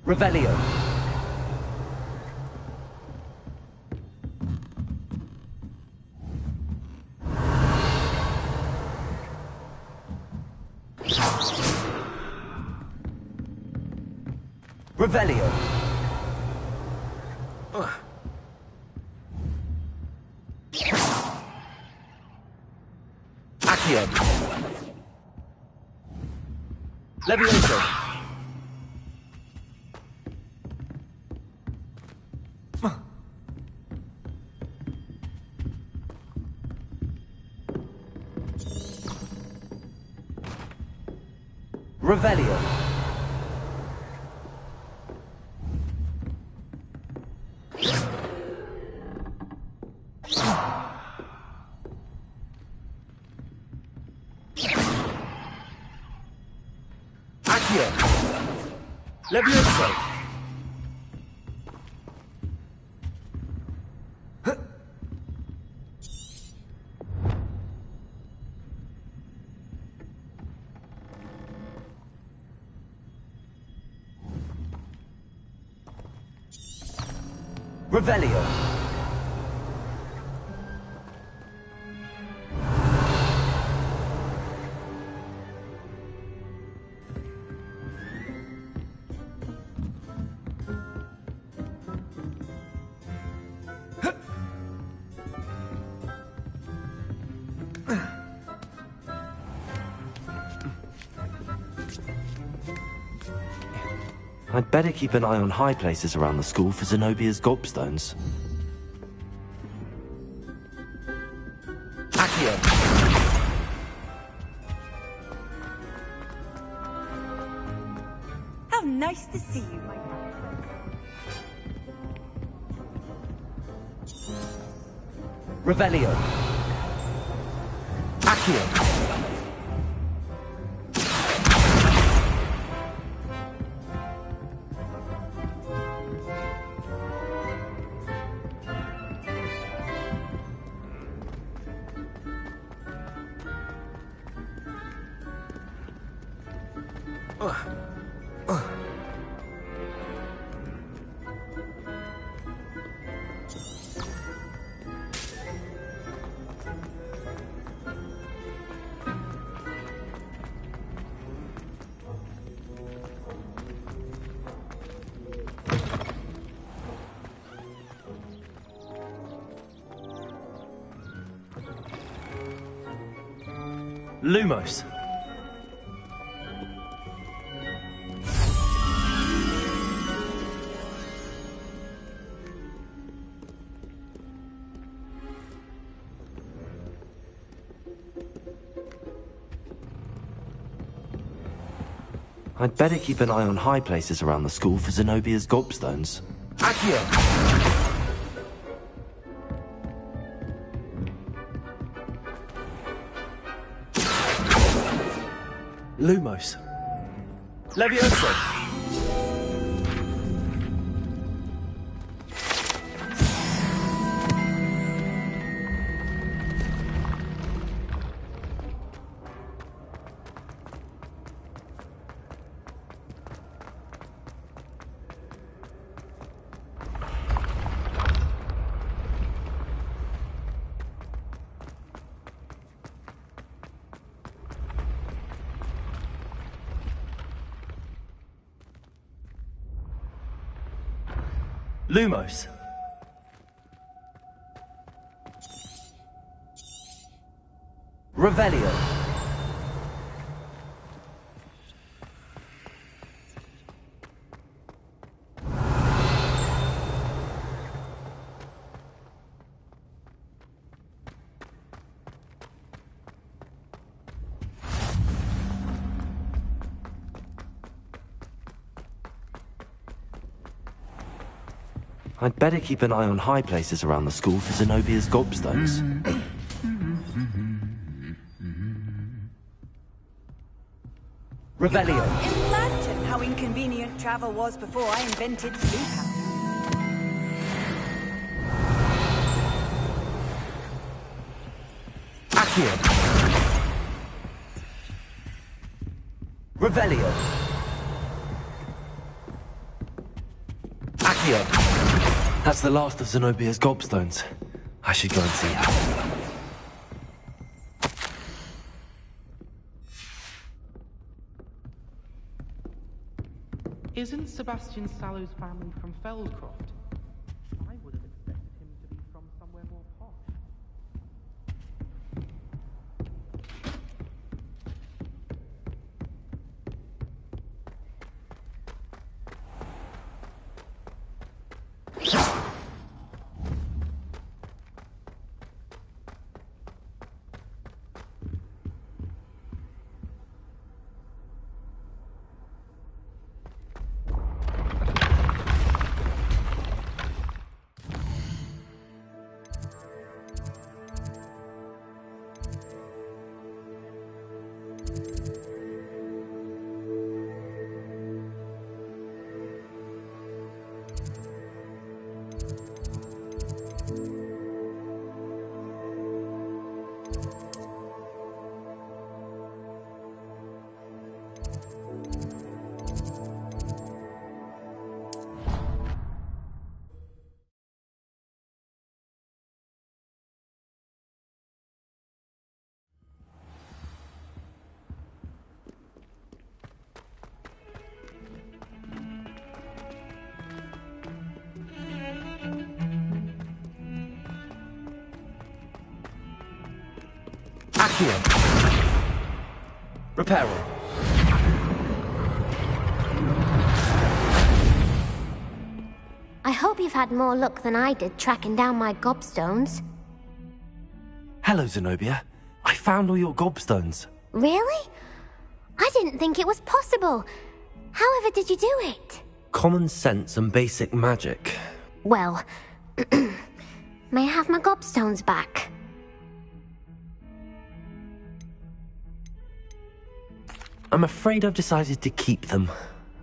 Revelio. Revelio. Accio. Levioso. Revelio. Accio. Levioso. Revelio. I'd better keep an eye on high places around the school for Zenobia's gobstones. Accio. How nice to see you, my Revelio. Accio. Lumos. I'd better keep an eye on high places around the school for Zenobia's gobstones. Accio. Lumos. Levioso. Lumos. Revelio. I'd better keep an eye on high places around the school for Zenobia's gobstones. Revelio. Imagine how inconvenient travel was before I invented sleep. Accio. Revelio. That's the last of Zenobia's gobstones. I should go and see her. Isn't Sebastian Sallow's family from Fellscroft? I would have expected him to be from somewhere more posh. Accio. Reparo. I hope you've had more luck than I did tracking down my gobstones. Hello, Zenobia. I found all your gobstones. Really? I didn't think it was possible. However did you do it? Common sense and basic magic. Well, may I have my gobstones back? I'm afraid I've decided to keep them.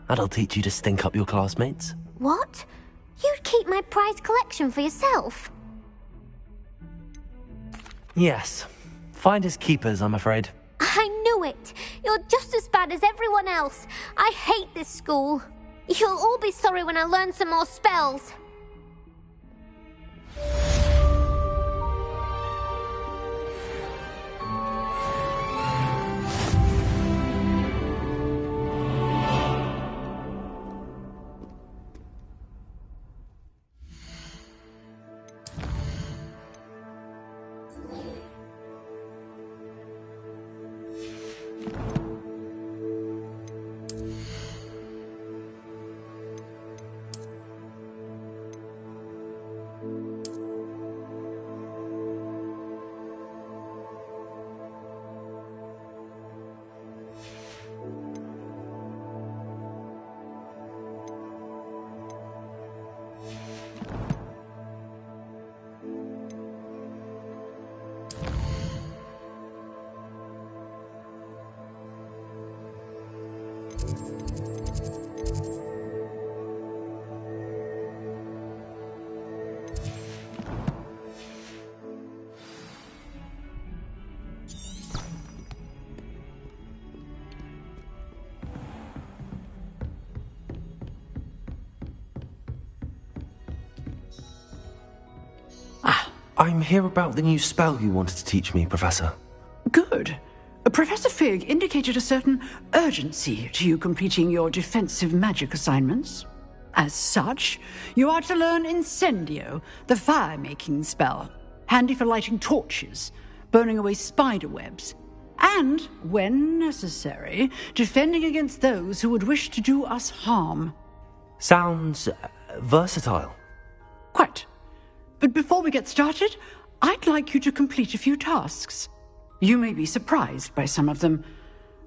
That'll teach you to stink up your classmates. What? You'd keep my prized collection for yourself? Yes. Finders keepers, I'm afraid. I knew it! You're just as bad as everyone else. I hate this school. You'll all be sorry when I learn some more spells. I'm here about the new spell you wanted to teach me, Professor. Good. Professor Fig indicated a certain urgency to you completing your defensive magic assignments. As such, you are to learn Incendio, the fire-making spell, handy for lighting torches, burning away spider webs, and, when necessary, defending against those who would wish to do us harm. Sounds versatile. Quite. But before we get started, I'd like you to complete a few tasks. You may be surprised by some of them.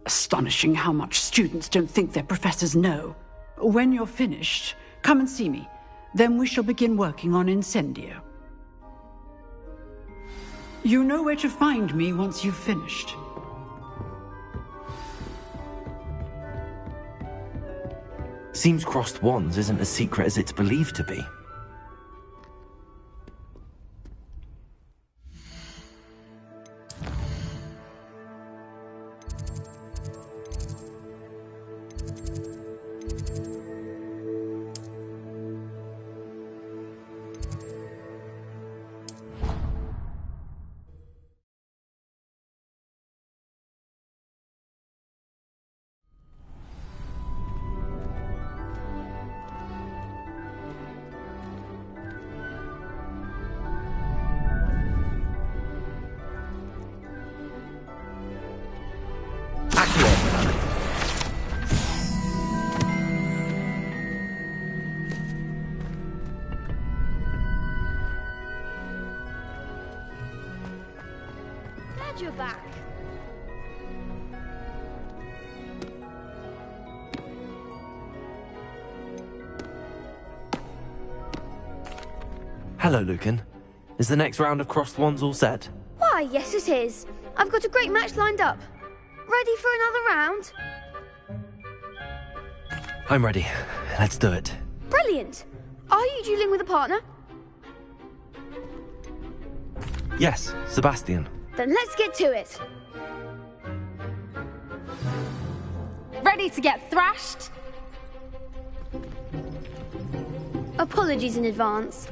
Astonishing how much students don't think their professors know. When you're finished, come and see me. Then we shall begin working on Incendio. You know where to find me once you've finished. Seems crossed wands isn't as secret as it's believed to be. glad you're back. Hello, Lucan. Is the next round of crossed wands all set? Why, yes it is. I've got a great match lined up. Ready for another round? I'm ready. Let's do it. Brilliant. Are you dueling with a partner? Yes, Sebastian. Then let's get to it. Ready to get thrashed? Apologies in advance.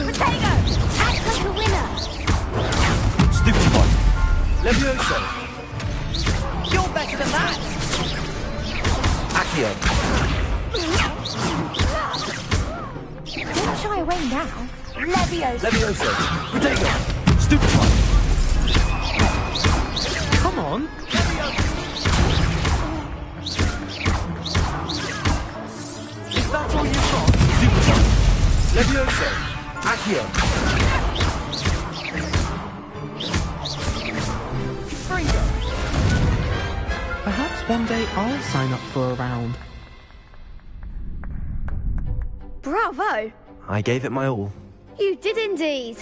Potato! Act like a winner! Stupid one. Levioso! You're better than that! Accio. Don't shy away now. Levioso! Levioso! Potato. Stupid one. Come on! Is that all you've got? Stupid one. Levioso! Accio. Perhaps one day I'll sign up for a round. Bravo! I gave it my all. You did indeed.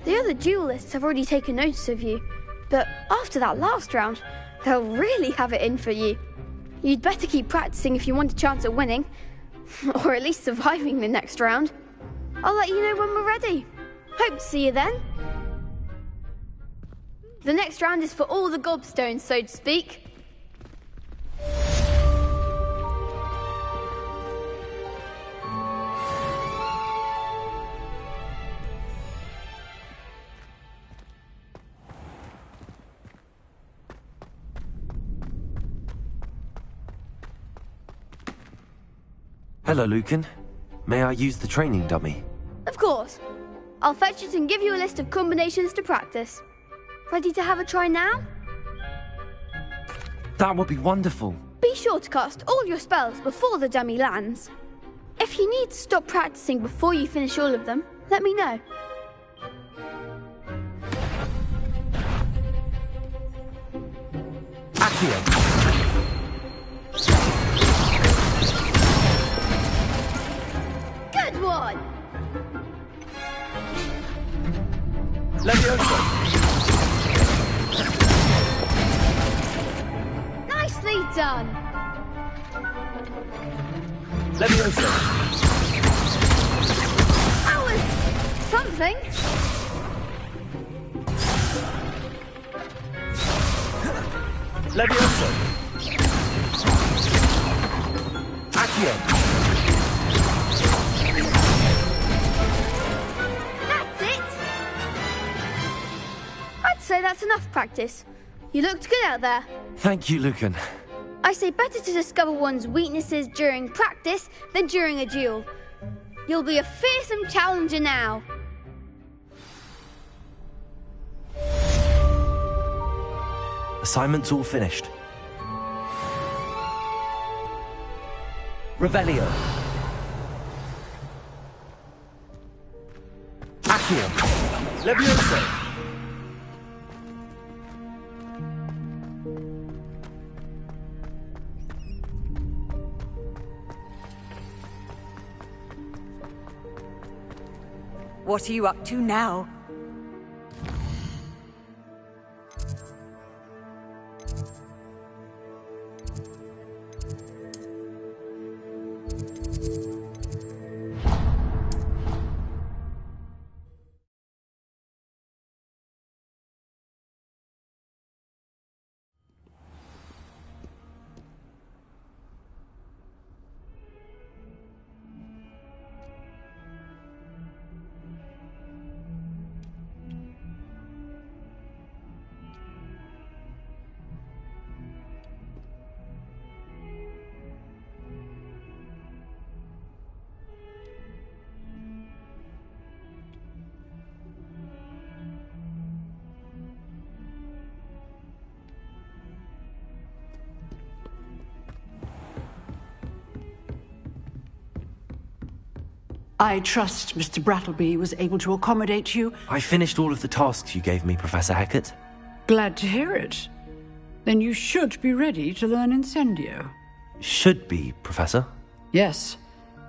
The other duelists have already taken notice of you, but after that last round, they'll really have it in for you. You'd better keep practicing if you want a chance at winning, or at least surviving the next round. I'll let you know when we're ready. Hope to see you then. The next round is for all the gobstones, so to speak. Hello, Lucan. May I use the training dummy? Of course. I'll fetch it and give you a list of combinations to practice. Ready to have a try now? That would be wonderful. Be sure to cast all your spells before the dummy lands. If you need to stop practicing before you finish all of them, let me know. Accio. Good one! Levioso! Nicely done! Levioso! That was something. Levioso! Accio. That's it! I'd say that's enough practice. You looked good out there. Thank you, Lucan. I say better to discover one's weaknesses during practice than during a duel. You'll be a fearsome challenger now. Assignment's all finished. Revelio! Accio. Levioso! What are you up to now? I trust Mr. Brattleby was able to accommodate you. I finished all of the tasks you gave me, Professor Hecat. Glad to hear it. Then you should be ready to learn Incendio. Should be, Professor. Yes.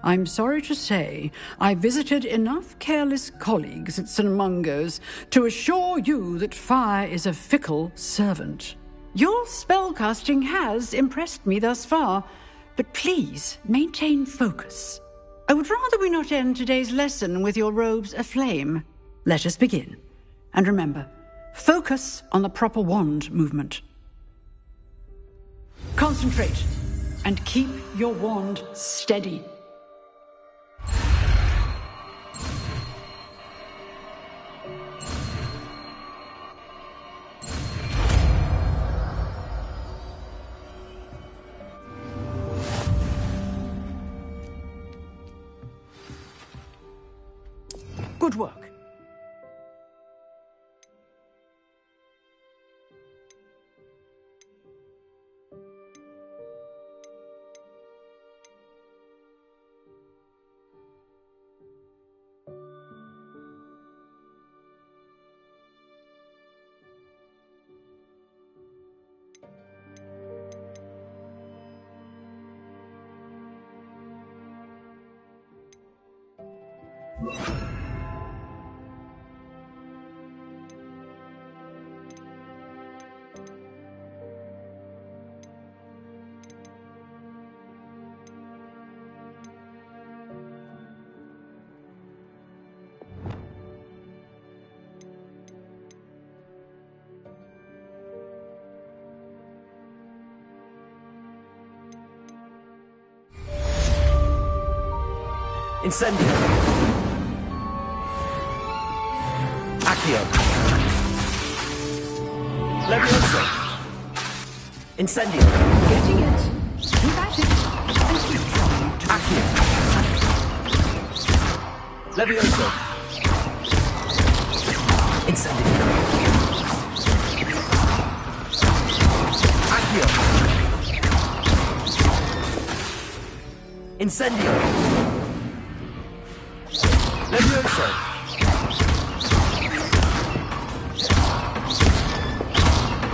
I'm sorry to say, I visited enough careless colleagues at St. Mungo's to assure you that fire is a fickle servant. Your spellcasting has impressed me thus far, but please maintain focus. I would rather we not end today's lesson with your robes aflame. Let us begin. And remember, focus on the proper wand movement. Concentrate, and keep your wand steady. Good work. Incendio. Accio. Levioso. Incendio. Getting it. Keep at it. And keep trying. Accio. Levioso. Incendio. Accio. Incendio. Levioso.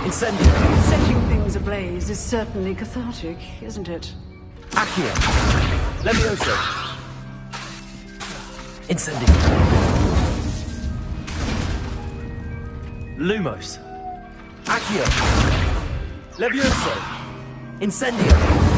Incendio. Setting things ablaze is certainly cathartic, isn't it? Accio. Levioso. Incendio. Lumos. Accio. Levioso. Incendio.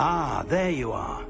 Ah, there you are.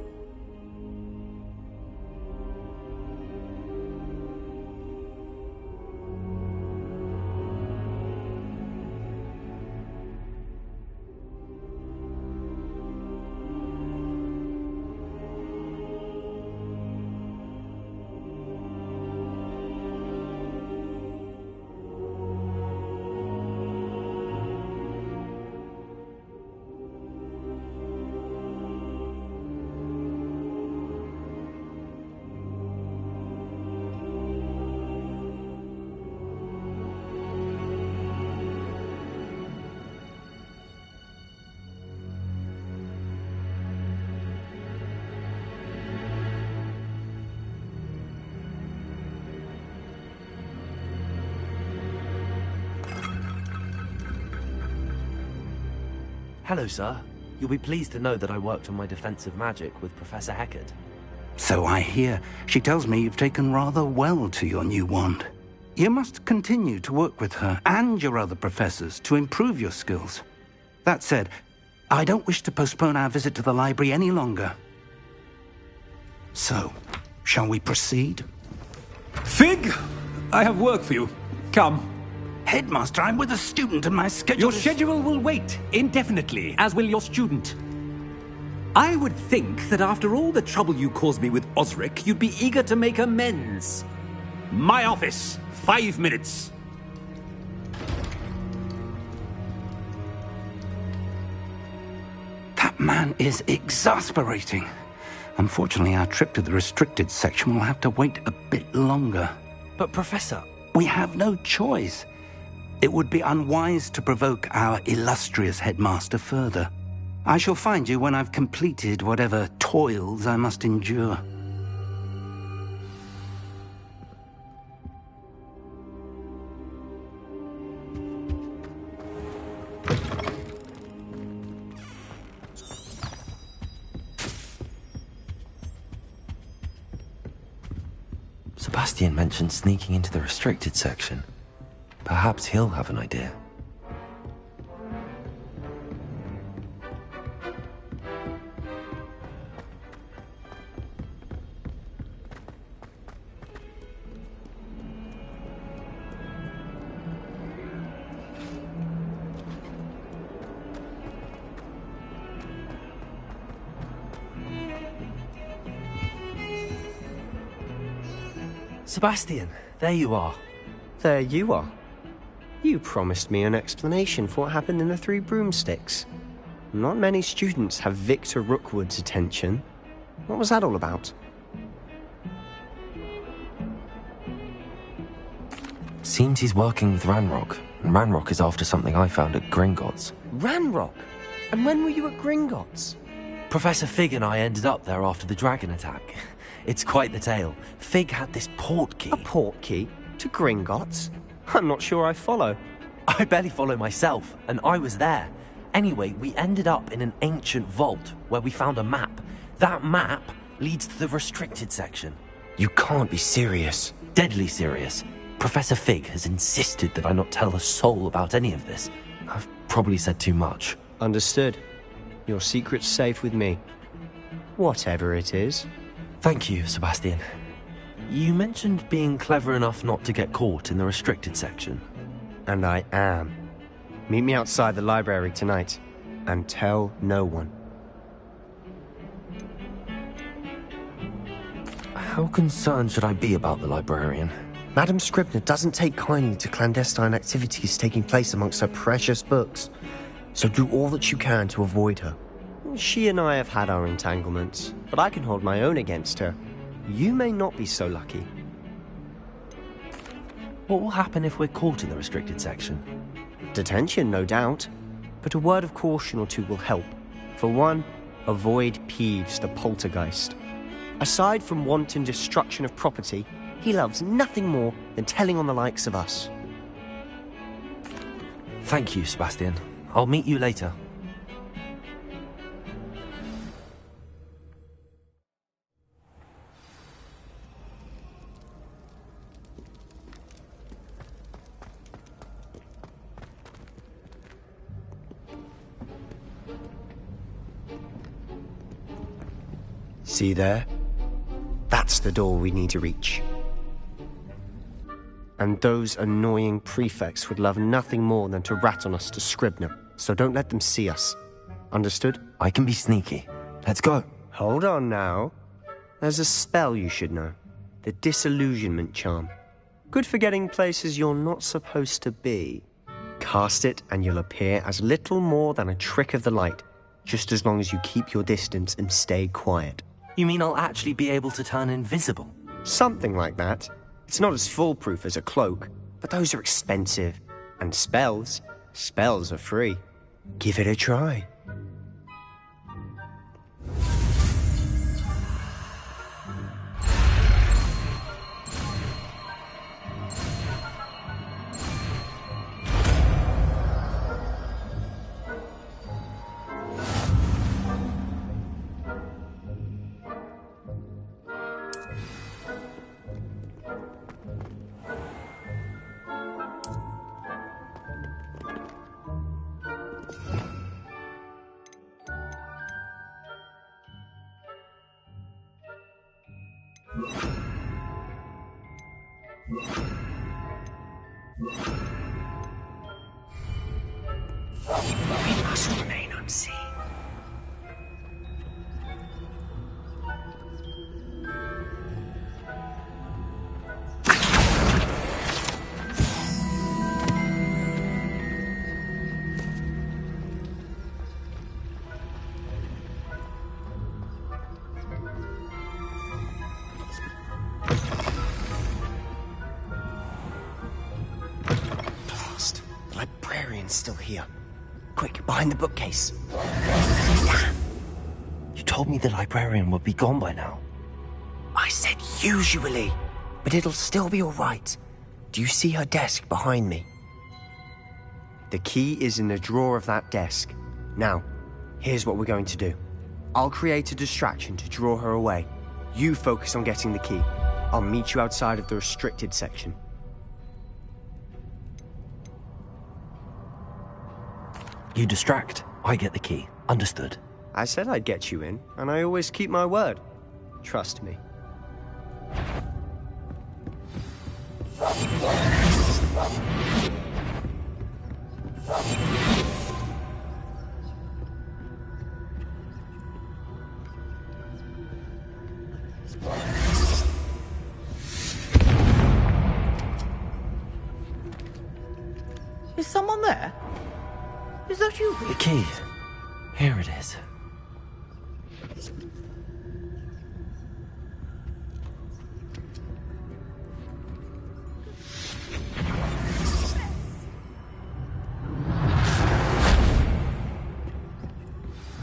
Hello, sir. You'll be pleased to know that I worked on my defensive magic with Professor Heckard. So I hear. She tells me you've taken rather well to your new wand. You must continue to work with her and your other professors to improve your skills. That said, I don't wish to postpone our visit to the library any longer. So, shall we proceed? Fig! I have work for you. Come. Headmaster, I'm with a student and my schedule Your schedule will wait indefinitely, as will your student. I would think that after all the trouble you caused me with Osric, you'd be eager to make amends. My office, 5 minutes. That man is exasperating. Unfortunately, our trip to the restricted section will have to wait a bit longer. But, Professor... We have no choice. It would be unwise to provoke our illustrious headmaster further. I shall find you when I've completed whatever toils I must endure. Sebastian mentioned sneaking into the restricted section. Perhaps he'll have an idea. Sebastian, there you are. There you are. You promised me an explanation for what happened in the Three Broomsticks. Not many students have Victor Rookwood's attention. What was that all about? Seems he's working with Ranrock, and Ranrock is after something I found at Gringotts. Ranrock? And when were you at Gringotts? Professor Fig and I ended up there after the dragon attack. It's quite the tale. Fig had this port key. A port key? To Gringotts? I'm not sure I follow. I barely follow myself, and I was there. Anyway, we ended up in an ancient vault where we found a map. That map leads to the restricted section. You can't be serious. Deadly serious. Professor Fig has insisted that I not tell a soul about any of this. I've probably said too much. Understood. Your secret's safe with me. Whatever it is. Thank you, Sebastian. You mentioned being clever enough not to get caught in the restricted section. And I am. Meet me outside the library tonight, and tell no one. How concerned should I be about the librarian? Madame Scribner doesn't take kindly to clandestine activities taking place amongst her precious books, so do all that you can to avoid her. She and I have had our entanglements, but I can hold my own against her. You may not be so lucky. What will happen if we're caught in the restricted section? Detention, no doubt. But a word of caution or two will help. For one, avoid Peeves, the poltergeist. Aside from wanton destruction of property, he loves nothing more than telling on the likes of us. Thank you, Sebastian. I'll meet you later. See there? That's the door we need to reach. And those annoying prefects would love nothing more than to rat on us to Scribner, so don't let them see us. Understood? I can be sneaky. Let's go. Hold on now. There's a spell you should know. The Disillusionment Charm. Good for getting places you're not supposed to be. Cast it and you'll appear as little more than a trick of the light, just as long as you keep your distance and stay quiet. You mean I'll actually be able to turn invisible? Something like that. It's not as foolproof as a cloak, but those are expensive. And spells are free. Give it a try. Marks remain unseen. Blast. The librarian's still here. Quick, behind the bookcase. Damn! You told me the librarian would be gone by now. I said usually, but it'll still be all right. Do you see her desk behind me? The key is in the drawer of that desk. Now, here's what we're going to do. I'll create a distraction to draw her away. You focus on getting the key. I'll meet you outside of the restricted section. You distract, I get the key. Understood. I said I'd get you in, and I always keep my word. Trust me. Is someone there? Is that you? The key. Here it is.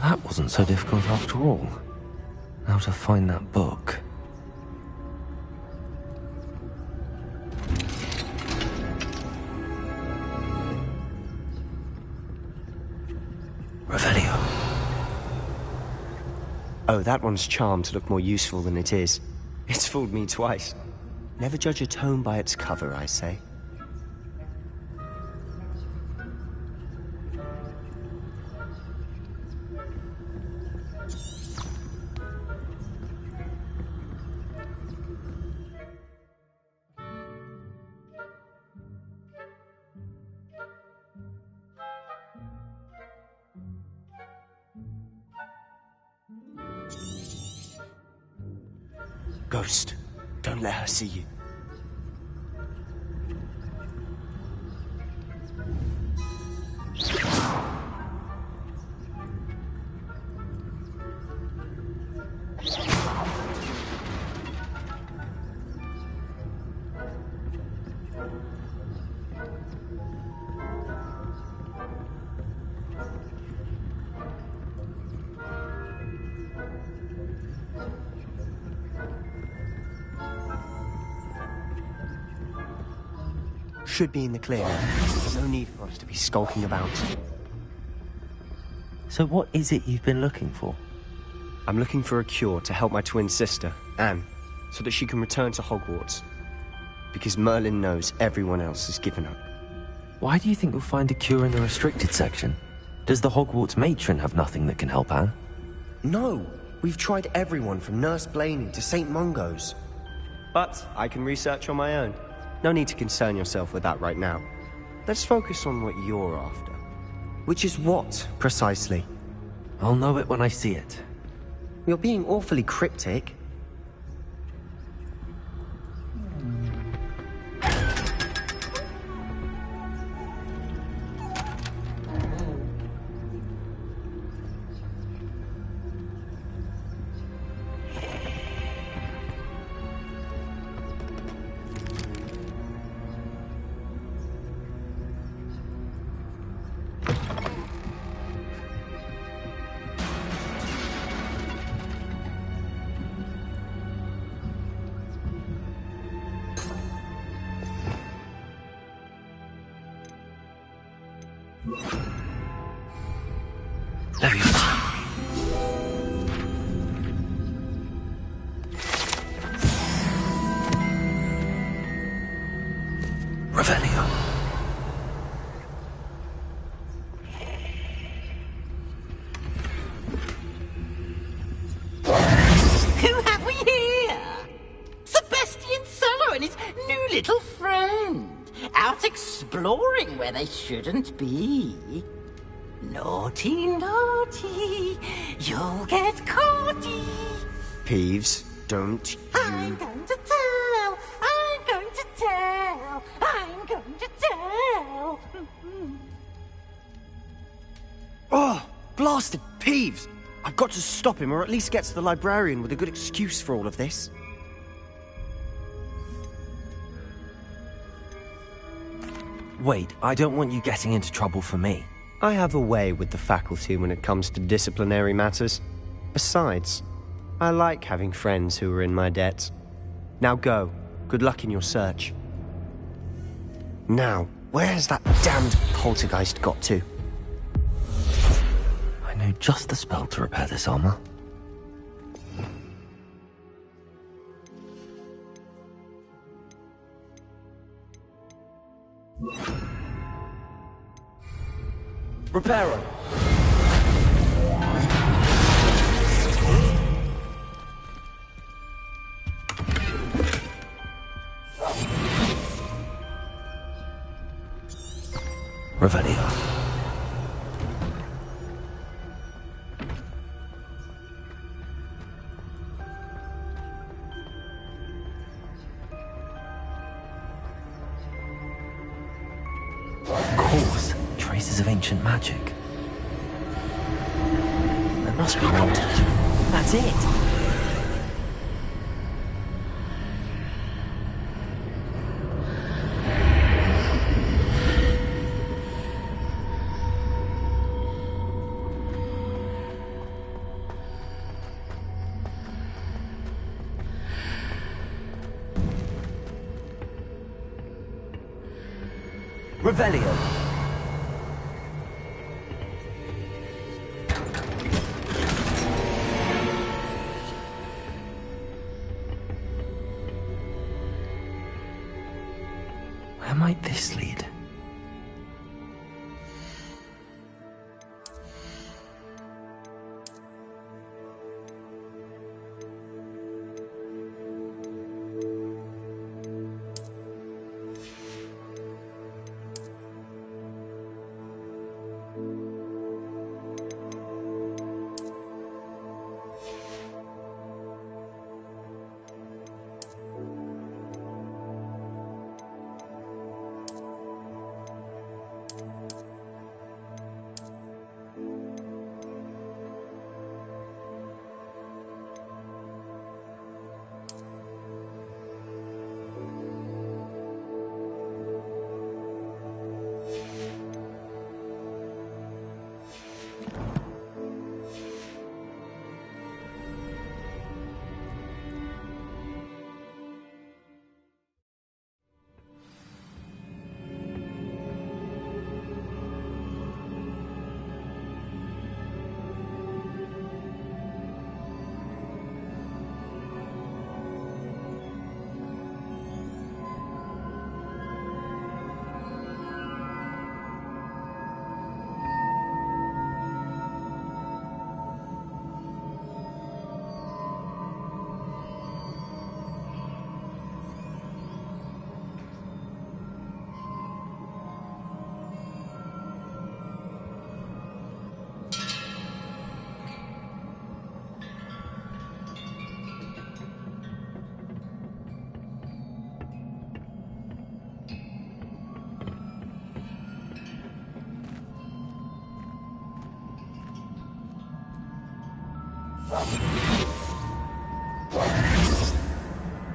That wasn't so difficult after all. Now to find that book. Revelio. Oh, that one's charmed to look more useful than it is. It's fooled me twice. Never judge a tome by its cover, I say. Ghost, don't let her see you. Should be in the clear. No need for us to be skulking about. So what is it you've been looking for? I'm looking for a cure to help my twin sister, Anne, so that she can return to Hogwarts. Because Merlin knows everyone else has given up. Why do you think you'll find a cure in the restricted section? Does the Hogwarts matron have nothing that can help Anne? No! We've tried everyone from Nurse Blaney to St. Mungo's. But I can research on my own. No need to concern yourself with that right now. Let's focus on what you're after. Which is what, precisely? I'll know it when I see it. You're being awfully cryptic. Revelio. Who have we here? Sebastian Solo and his new little friend. Out exploring where they shouldn't be. Naughty, naughty, you'll get caughty. Peeves, don't I'm you... going to tell, I'm going to tell, I'm going to tell. Oh, blasted Peeves! I've got to stop him, or at least get to the librarian with a good excuse for all of this. Wait, I don't want you getting into trouble for me. I have a way with the faculty when it comes to disciplinary matters. Besides, I like having friends who are in my debt. Now go. Good luck in your search. Now, where's that damned poltergeist got to? I know just the spell to repair this armor. Reparo! Revelio. Of course, traces of ancient magic. There must be more to it. That's it! Revelio. Where might this lead?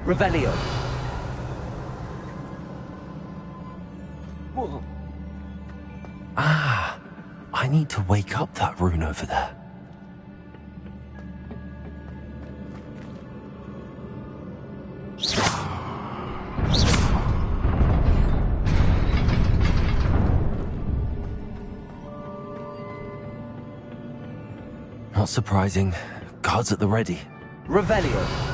Revelio. Whoa. Ah, I need to wake up that rune over there. Not surprising. Guards at the ready. Revelio.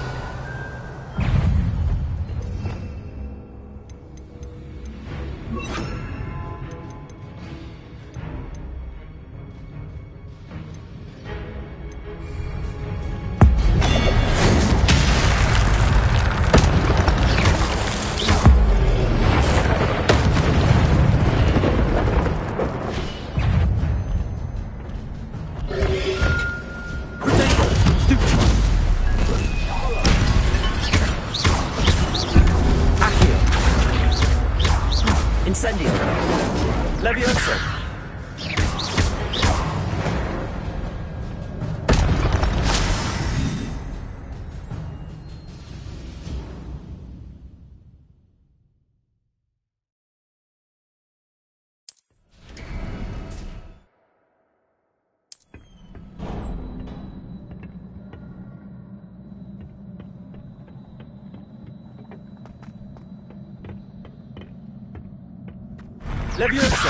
Levioso!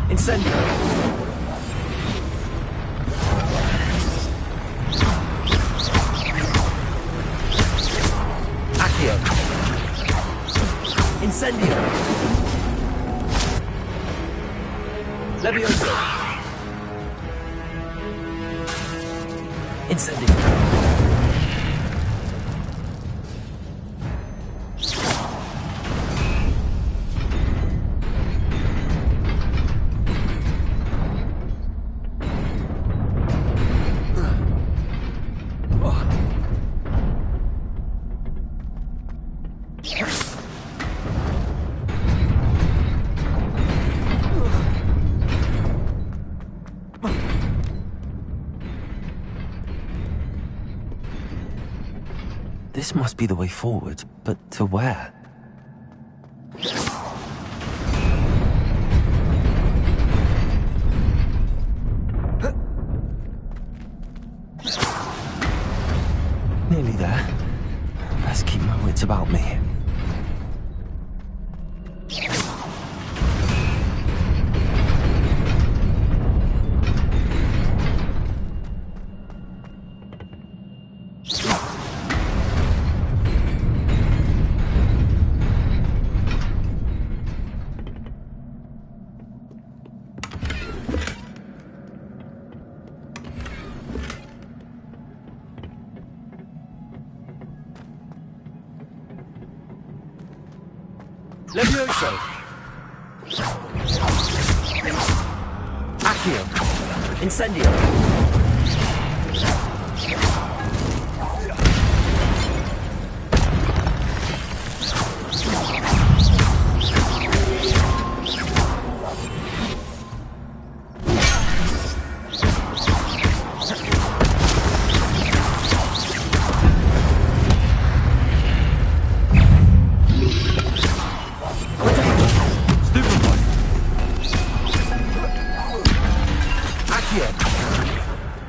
Incendio! Accio! Incendio! Levioso! Incendio! This must be the way forward, but to where? Nearly there. Best keep my wits about me. Levioso! Accio! Incendio!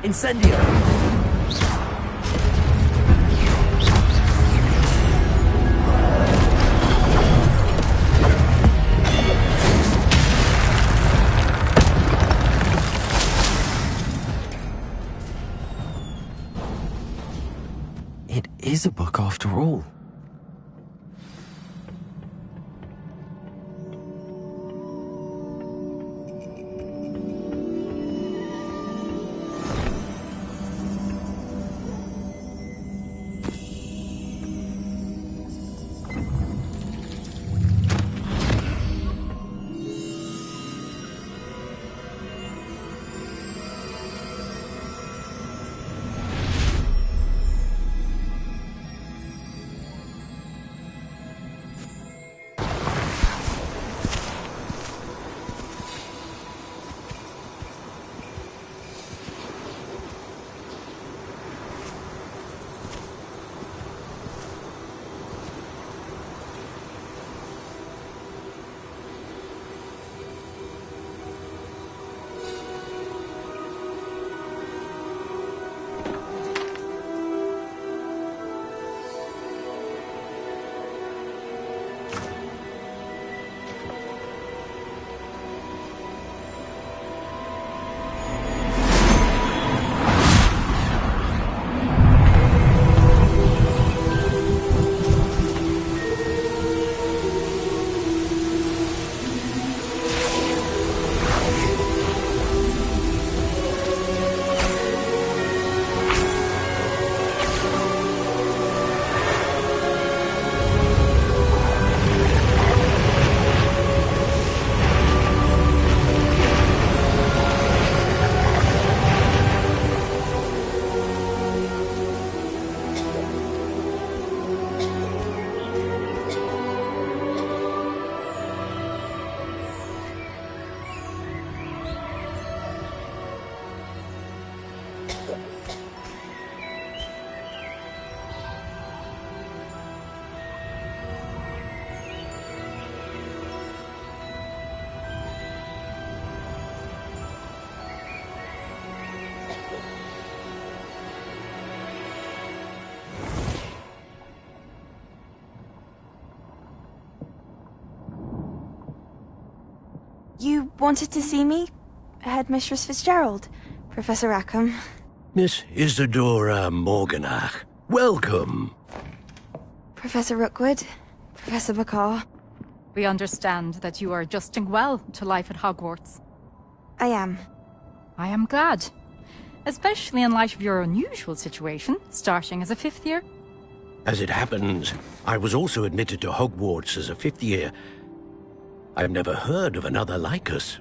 Incendio! It is a book after all. wanted to see me? Headmistress Fitzgerald, Professor Rackham. Miss Isadora Morganach, welcome. Professor Rookwood, Professor Bakar. We understand that you are adjusting well to life at Hogwarts. I am. I am glad. Especially in light of your unusual situation, starting as a 5th year. As it happens, I was also admitted to Hogwarts as a 5th year. I've never heard of another like us.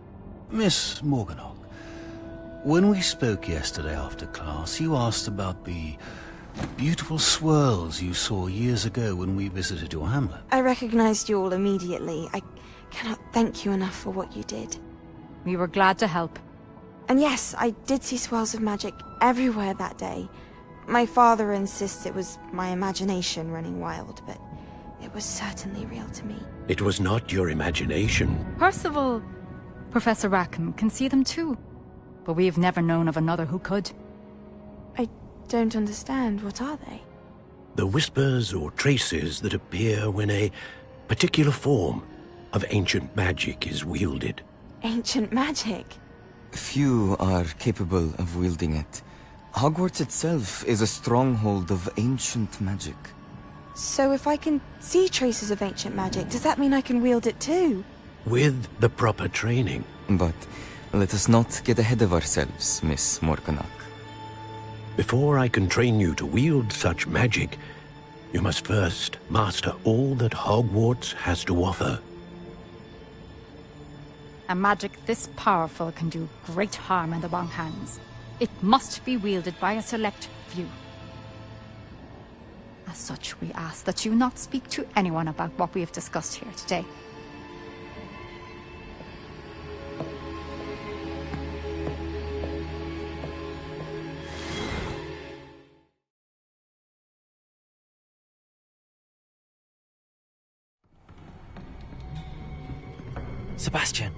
Miss Morganach, when we spoke yesterday after class, you asked about the beautiful swirls you saw years ago when we visited your hamlet. I recognized you all immediately. I cannot thank you enough for what you did. We were glad to help. And yes, I did see swirls of magic everywhere that day. My father insists it was my imagination running wild, but it was certainly real to me. It was not your imagination. Percival, Professor Rackham can see them too. But we have never known of another who could. I don't understand. What are they? The whispers or traces that appear when a particular form of ancient magic is wielded. Ancient magic? Few are capable of wielding it. Hogwarts itself is a stronghold of ancient magic. So if I can see traces of ancient magic, does that mean I can wield it too? With the proper training. But let us not get ahead of ourselves, Miss Morganach. Before I can train you to wield such magic, you must first master all that Hogwarts has to offer. A magic this powerful can do great harm in the wrong hands. It must be wielded by a select few. As such, we ask that you not speak to anyone about what we have discussed here today. Sebastian.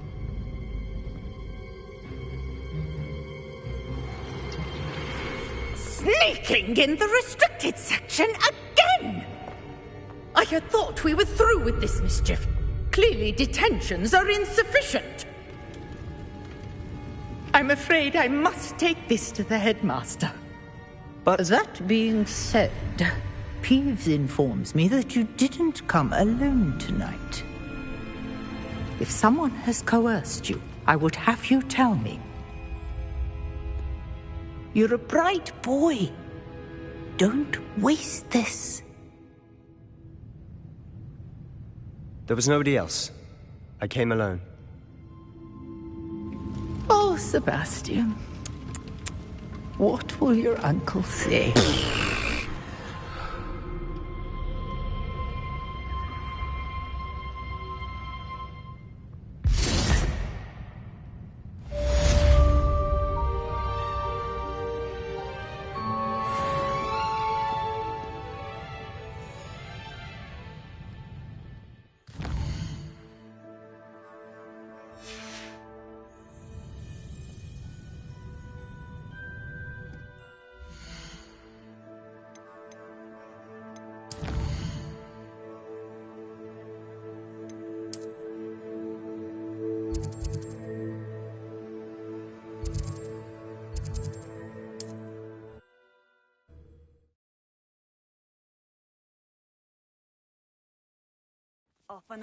Sneaking in the restricted section again! I had thought we were through with this mischief. Clearly detentions are insufficient. I'm afraid I must take this to the headmaster. But that being said, Peeves informs me that you didn't come alone tonight. If someone has coerced you, I would have you tell me. You're a bright boy. Don't waste this. There was nobody else. I came alone. Oh, Sebastian. What will your uncle say?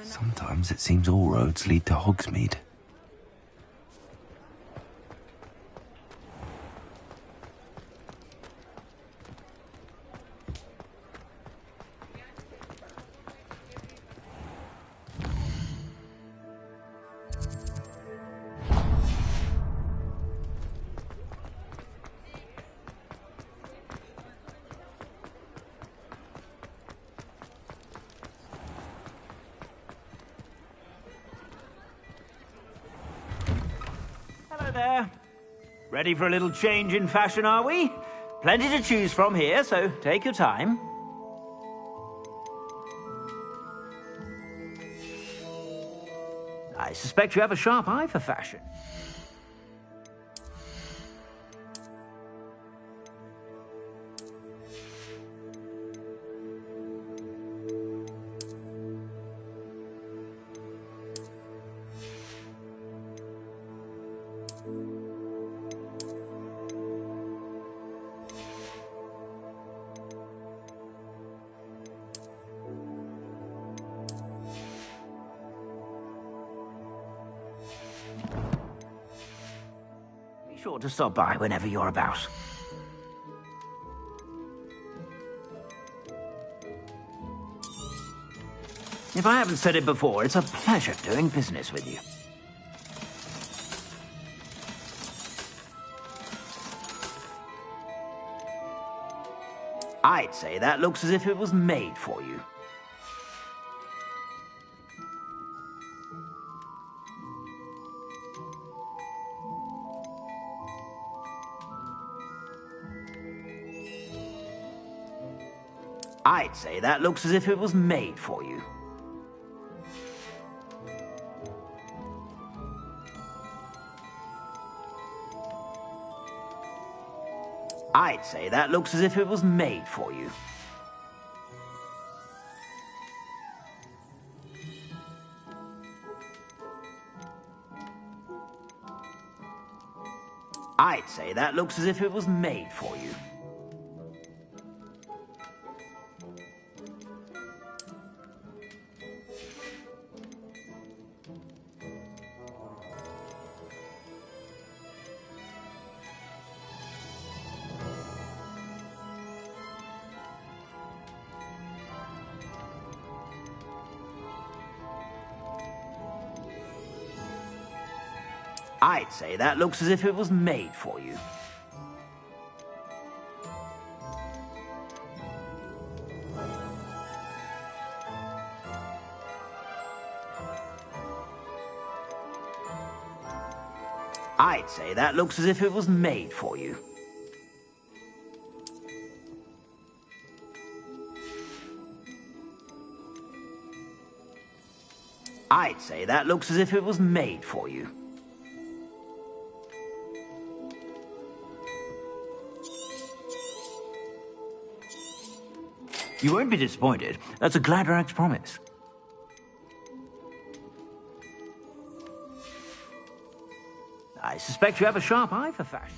Sometimes it seems all roads lead to Hogsmeade. There. Ready for a little change in fashion, are we? Plenty to choose from here, so take your time. I suspect you have a sharp eye for fashion. Be sure to stop by whenever you're about. If I haven't said it before, it's a pleasure doing business with you. I'd say that looks as if it was made for you. I'd say that looks as if it was made for you. I'd say that looks as if it was made for you. I'd say that looks as if it was made for you. I'd say that looks as if it was made for you. I'd say that looks as if it was made for you. I'd say that looks as if it was made for you. You won't be disappointed. That's a Gladrax promise. I suspect you have a sharp eye for fashion.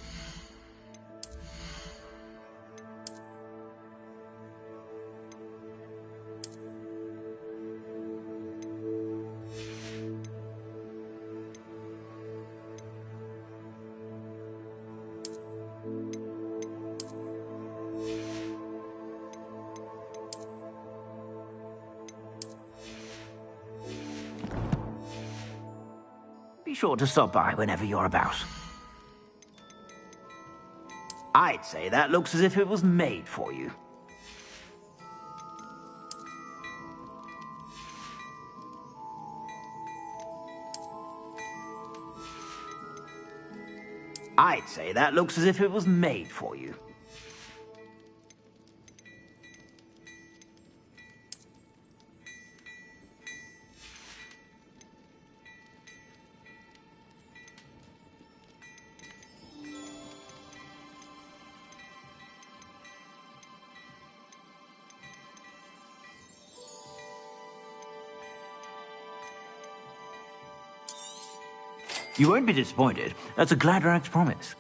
Be sure to stop by whenever you're about. I'd say that looks as if it was made for you. I'd say that looks as if it was made for you. You won't be disappointed. That's a Gladrax promise.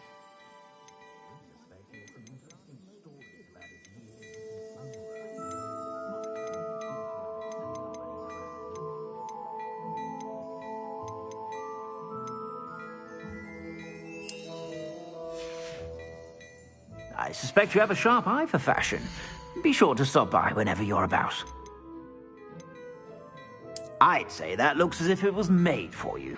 I suspect you have a sharp eye for fashion. Be sure to stop by whenever you're about. I'd say that looks as if it was made for you.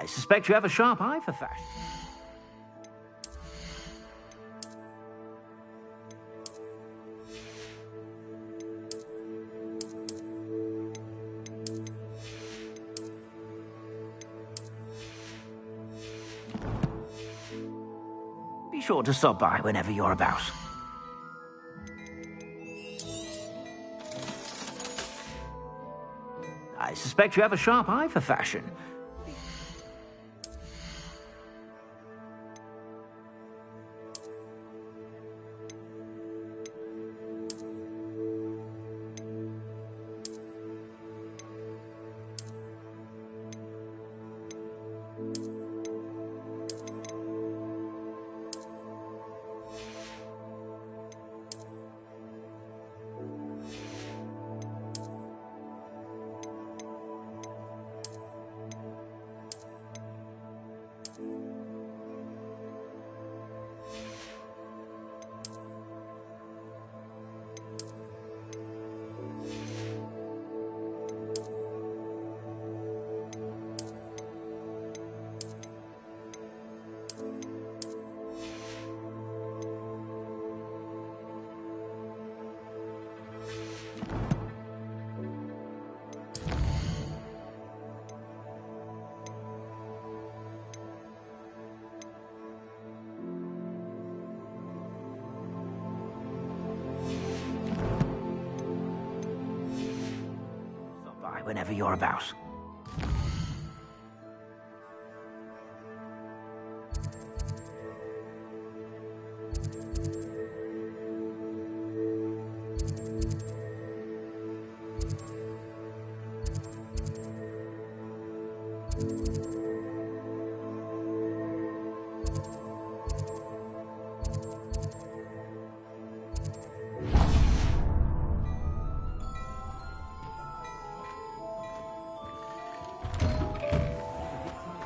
I suspect you have a sharp eye for fashion. Be sure to stop by whenever you're about. I suspect you have a sharp eye for fashion. whenever you're about.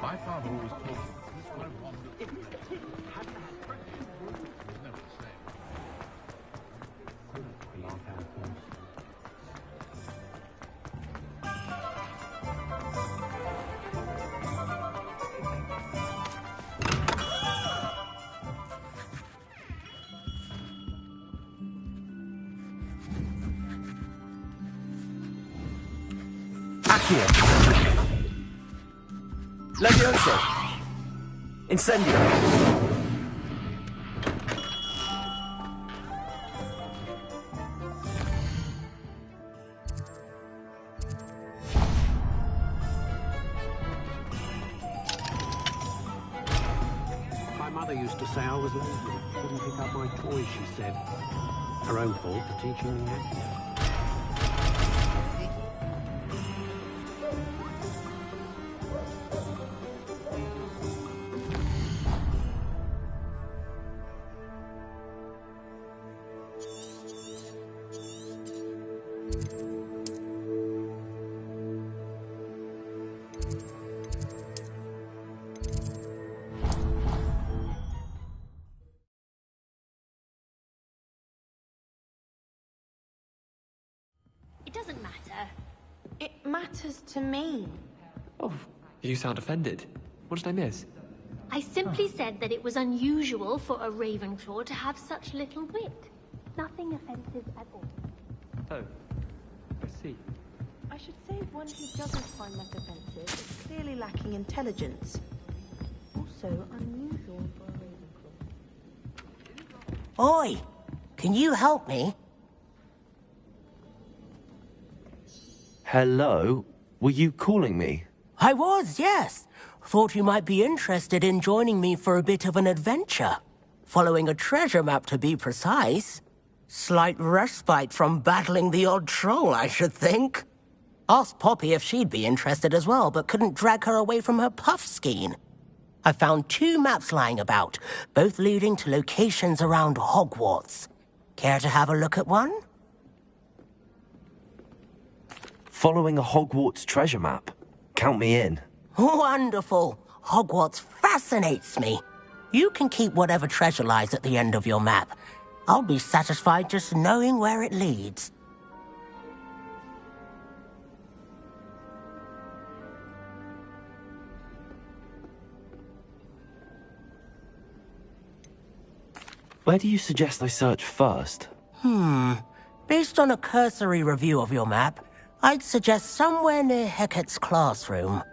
My father always told me this was one that... If Mr. Tick hadn't had practice, there's no mistake. Accio. Levioso. Incendio. My mother used to say I was lazy. Wouldn't pick up my toys, she said. Her own fault for teaching me acting. It doesn't matter. It matters to me. Oh, you sound offended. What did I miss? I simply said that it was unusual for a Ravenclaw to have such little wit. Nothing offensive at all. Oh, I see. I should say one who doesn't find that offensive is clearly lacking intelligence. Also unusual for a Ravenclaw. Oi! Can you help me? Hello? Were you calling me? I was, yes. Thought you might be interested in joining me for a bit of an adventure. Following a treasure map, to be precise. Slight respite from battling the odd troll, I should think. Asked Poppy if she'd be interested as well, but couldn't drag her away from her puff skein. I found 2 maps lying about, both leading to locations around Hogwarts. Care to have a look at one? Following a Hogwarts treasure map. Count me in. Wonderful. Hogwarts fascinates me. You can keep whatever treasure lies at the end of your map. I'll be satisfied just knowing where it leads. Where do you suggest I search first? Based on a cursory review of your map, I'd suggest somewhere near Hecat's classroom.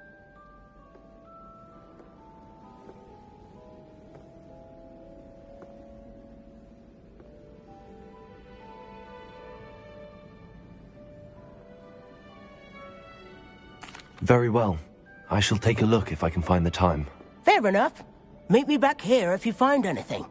Very well. I shall take a look if I can find the time. Fair enough. Meet me back here if you find anything.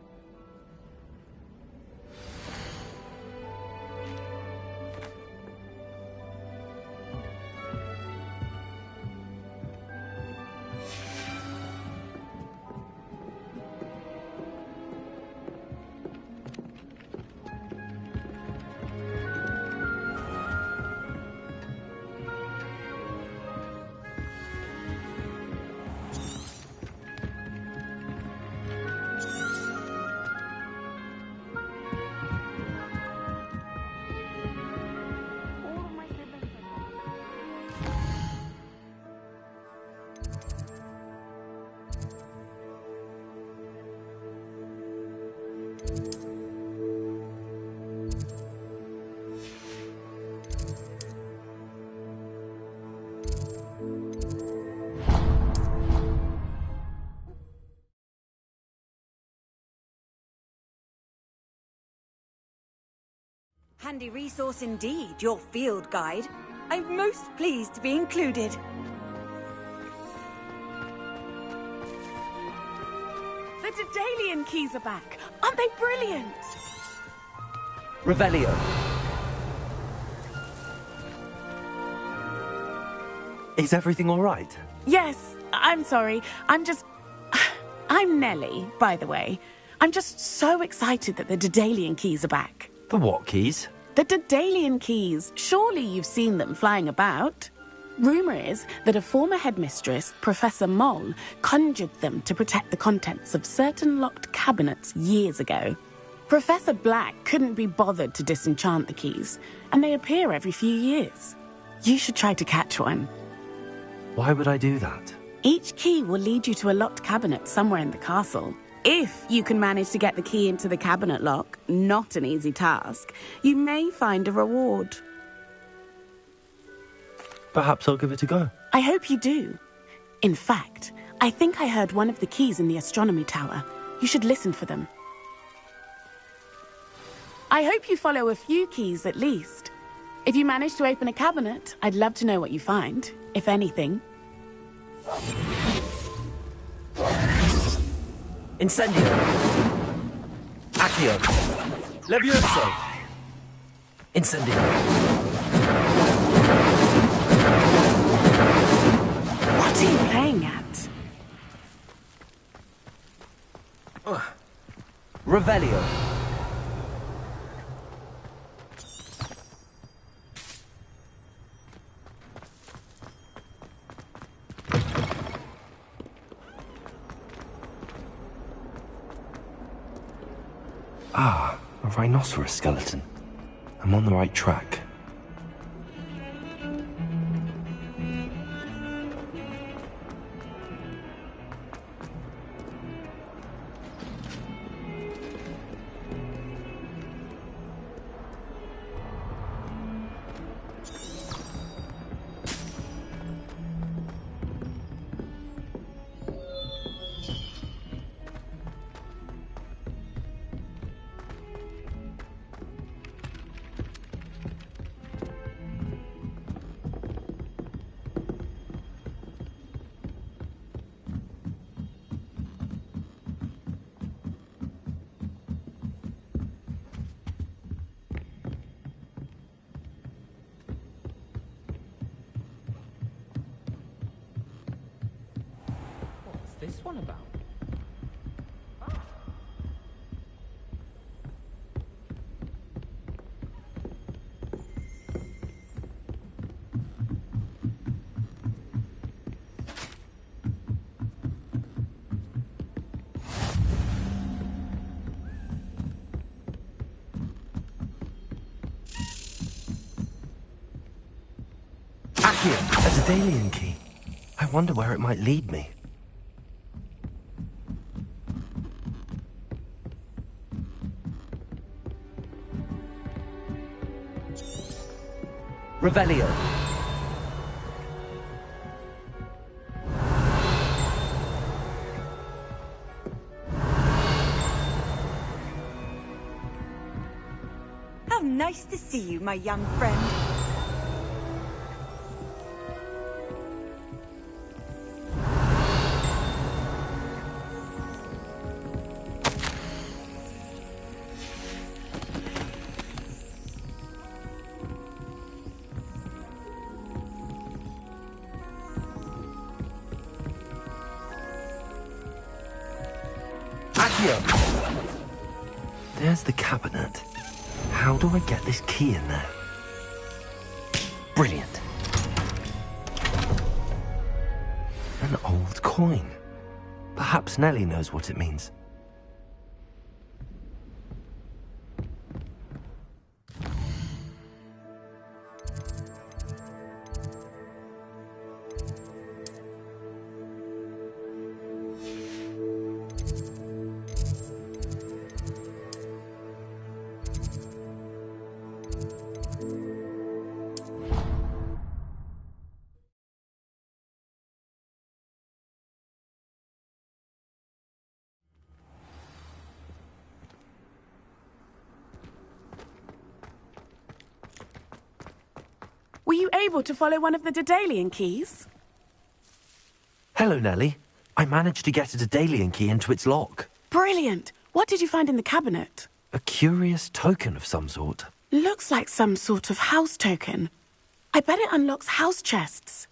Handy resource indeed, your field guide. I'm most pleased to be included. The Daedalian keys are back. Aren't they brilliant? Revelio. Is everything all right? Yes, I'm sorry. I'm Nellie, by the way. I'm just so excited that the Daedalian keys are back. The what keys? The Daedalian keys. Surely you've seen them flying about. Rumour is that a former headmistress, Professor Moll, conjured them to protect the contents of certain locked cabinets years ago. Professor Black couldn't be bothered to disenchant the keys, and they appear every few years. You should try to catch one. Why would I do that? Each key will lead you to a locked cabinet somewhere in the castle. If you can manage to get the key into the cabinet lock, not an easy task, you may find a reward. Perhaps I'll give it a go. I hope you do. In fact, I think I heard one of the keys in the astronomy tower. You should listen for them. I hope you follow a few keys at least. If you manage to open a cabinet, I'd love to know what you find, if anything. Incendio. Accio. Levioso. Incendio. What are you playing at? Revelio. Ah, a rhinoceros skeleton. I'm on the right track. What's this one about? Accio, a Daedalian key. I wonder where it might lead me. Revelio. How nice to see you, my young friend. Accio! There's the cabinet. How do I get this key in there? Brilliant. An old coin. Perhaps Nellie knows what it means. Were you able to follow one of the Daedalian keys? Hello, Nellie. I managed to get a Daedalian key into its lock. Brilliant! What did you find in the cabinet? A curious token of some sort. Looks like some sort of house token. I bet it unlocks house chests.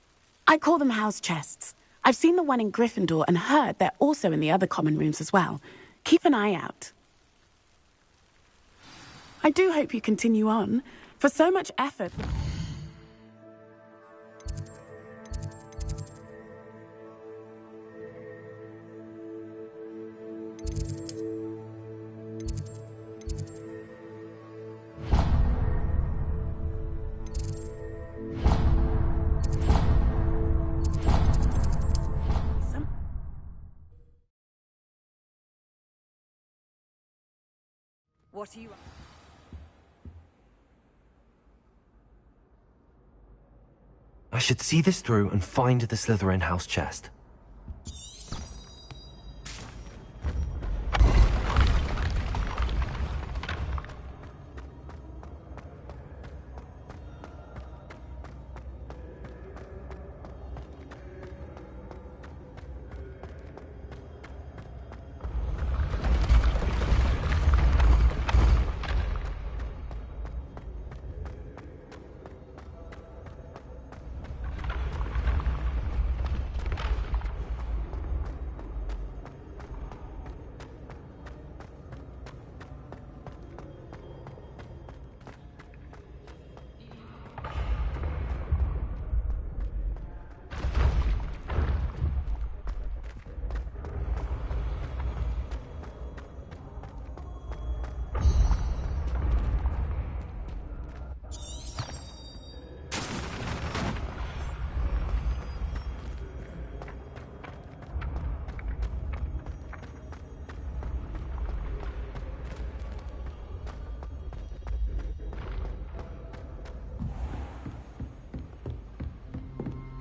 I call them house chests. I've seen the one in Gryffindor and heard they're also in the other common rooms as well. Keep an eye out. I do hope you continue on. For so much effort... What are you... I should see this through and find the Slytherin house chest.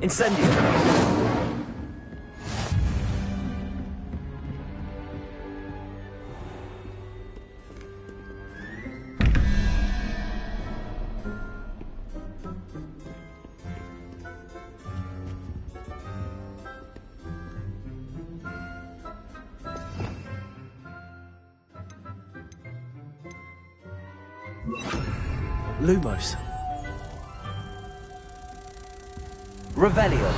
Incendio! Lumos. Revelio.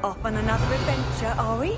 Off on another adventure, are we?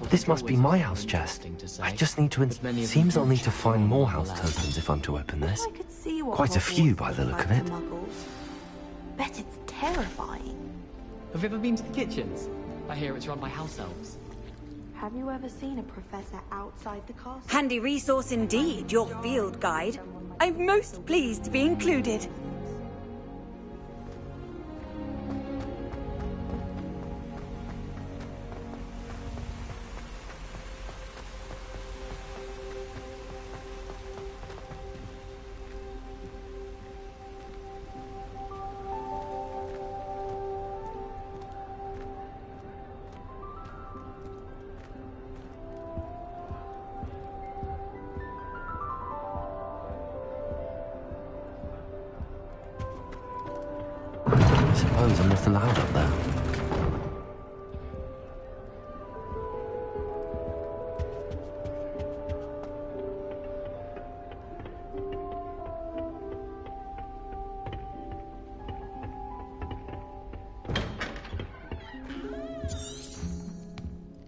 This must be my house chest. I just need to... Seems I'll need to find more house tokens if I'm to open this. Quite a few by the look of it. Bet it's terrifying. Have you ever been to the kitchens? I hear it's run by house elves. Have you ever seen a professor outside the castle? Handy resource indeed, your field guide. I'm most pleased to be included. sounds are not allowed up there.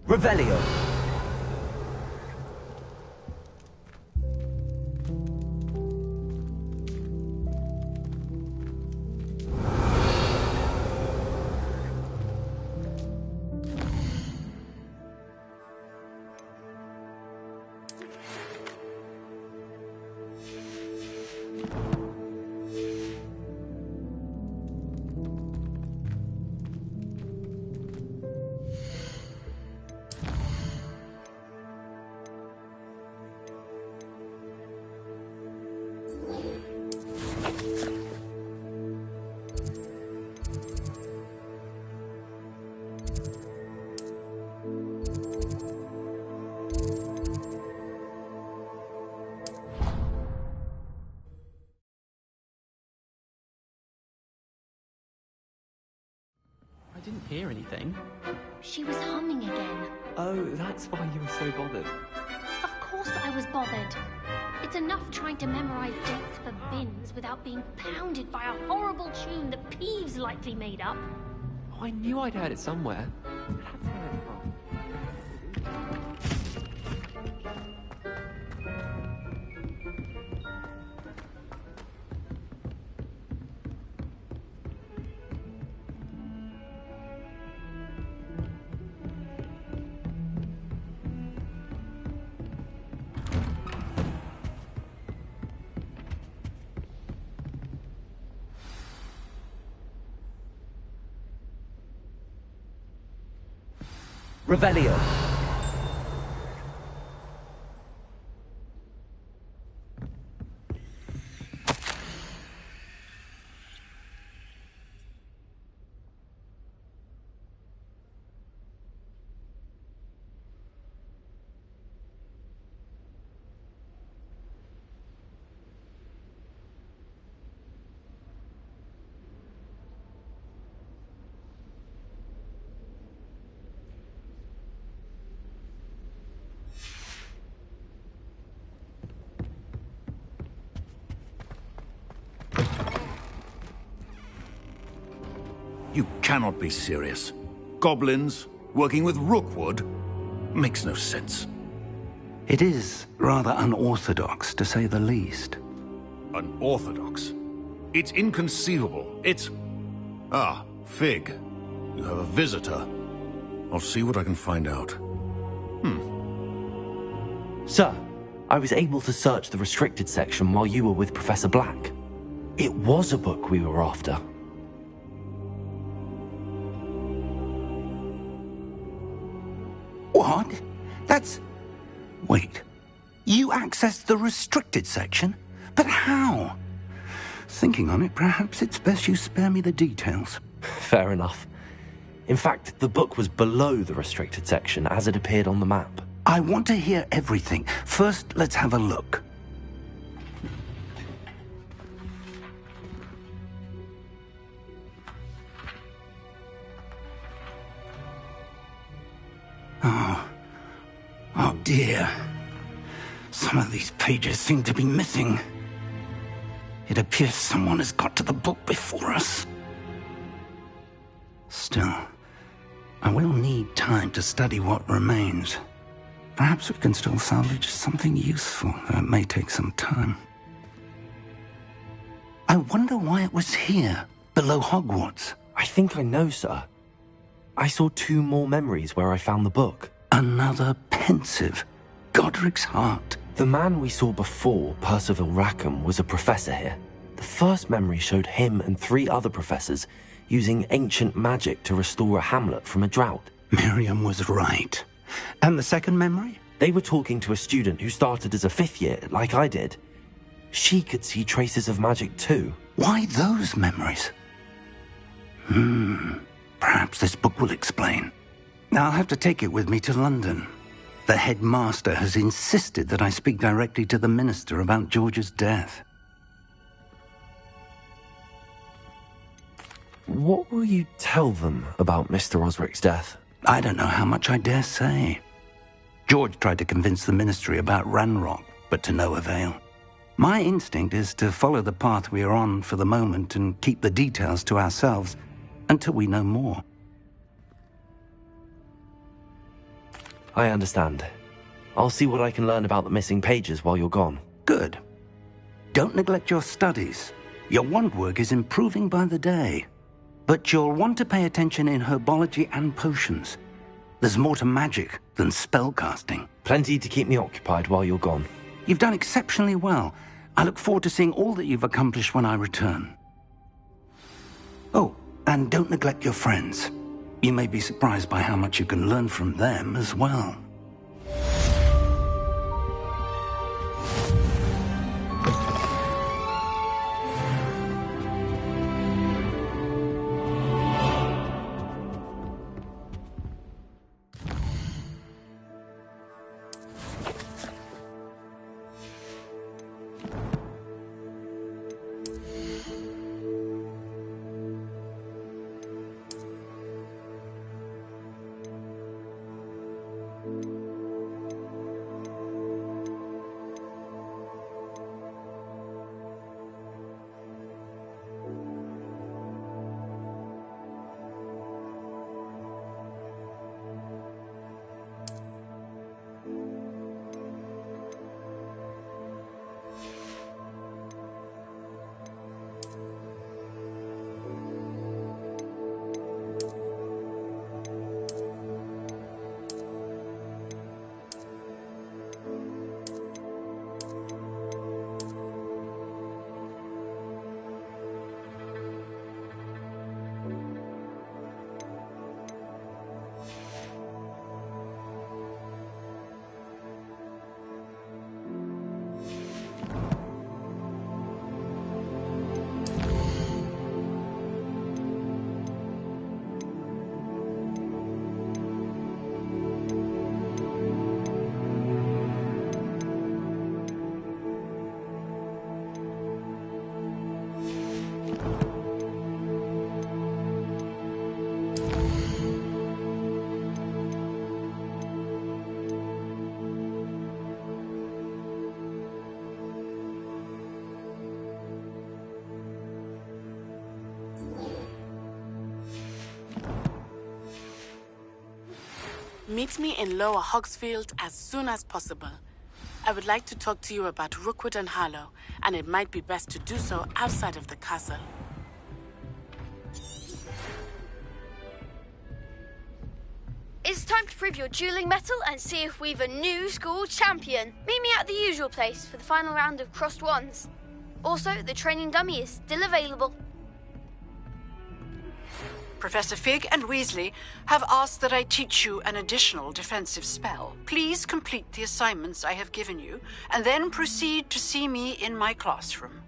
Revelio. I didn't hear anything. She was humming again. Oh, that's why you were so bothered. Of course I was bothered. It's enough trying to memorize dates for bins without being pounded by a horrible tune that Peeves likely made up. Oh, I knew I'd heard it somewhere. That's where it's from. Revelio. You cannot be serious. Goblins working with Rookwood? Makes no sense. It is rather unorthodox, to say the least. Unorthodox? It's inconceivable. It's... Ah, Fig. You have a visitor. I'll see what I can find out. Sir, I was able to search the restricted section while you were with Professor Black. It was a book we were after. What? That's... Wait. You accessed the restricted section? But how? Thinking on it, perhaps it's best you spare me the details. Fair enough. In fact, the book was below the restricted section as it appeared on the map. I want to hear everything. First, let's have a look. Oh dear. Some of these pages seem to be missing. It appears someone has got to the book before us. Still, I will need time to study what remains. Perhaps we can still salvage something useful, though it may take some time. I wonder why it was here, below Hogwarts. I think I know, sir. I saw 2 more memories where I found the book. Another pensive. Godric's heart. The man we saw before, Percival Rackham, was a professor here. The first memory showed him and 3 other professors using ancient magic to restore a hamlet from a drought. Miriam was right. And the second memory? They were talking to a student who started as a 5th year, like I did. She could see traces of magic too. Why those memories? Perhaps this book will explain. I'll have to take it with me to London. The headmaster has insisted that I speak directly to the minister about George's death. What will you tell them about Mr. Osric's death? I don't know how much I dare say. George tried to convince the Ministry about Ranrock, but to no avail. My instinct is to follow the path we are on for the moment and keep the details to ourselves until we know more. I understand. I'll see what I can learn about the missing pages while you're gone. Good. Don't neglect your studies. Your wand work is improving by the day. But you'll want to pay attention in herbology and potions. There's more to magic than spellcasting. Plenty to keep me occupied while you're gone. You've done exceptionally well. I look forward to seeing all that you've accomplished when I return. Oh, and don't neglect your friends. You may be surprised by how much you can learn from them as well. Meet me in Lower Hogsfield as soon as possible. I would like to talk to you about Rookwood and Harlow, and it might be best to do so outside of the castle. It's time to prove your dueling mettle and see if we've a new school champion. Meet me at the usual place for the final round of crossed wands. Also, the training dummy is still available. Professor Fig and Weasley have asked that I teach you an additional defensive spell. Please complete the assignments I have given you, and then proceed to see me in my classroom.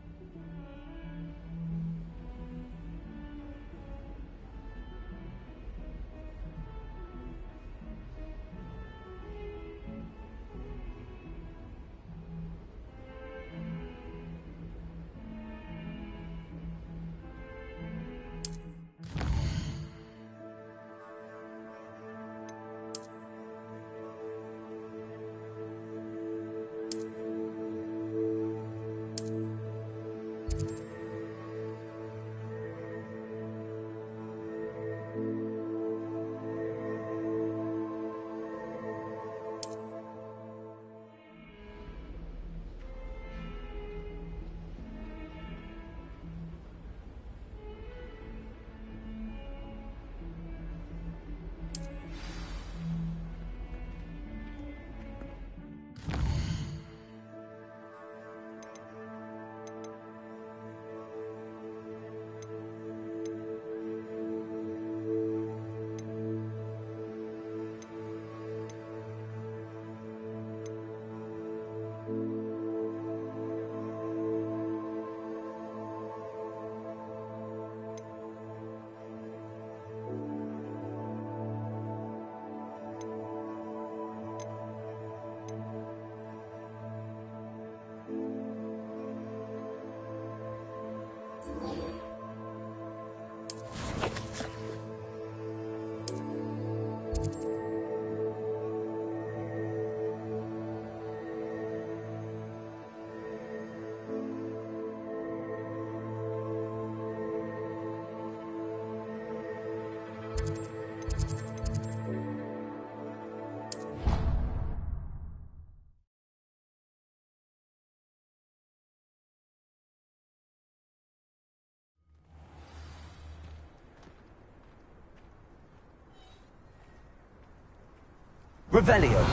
Revelio.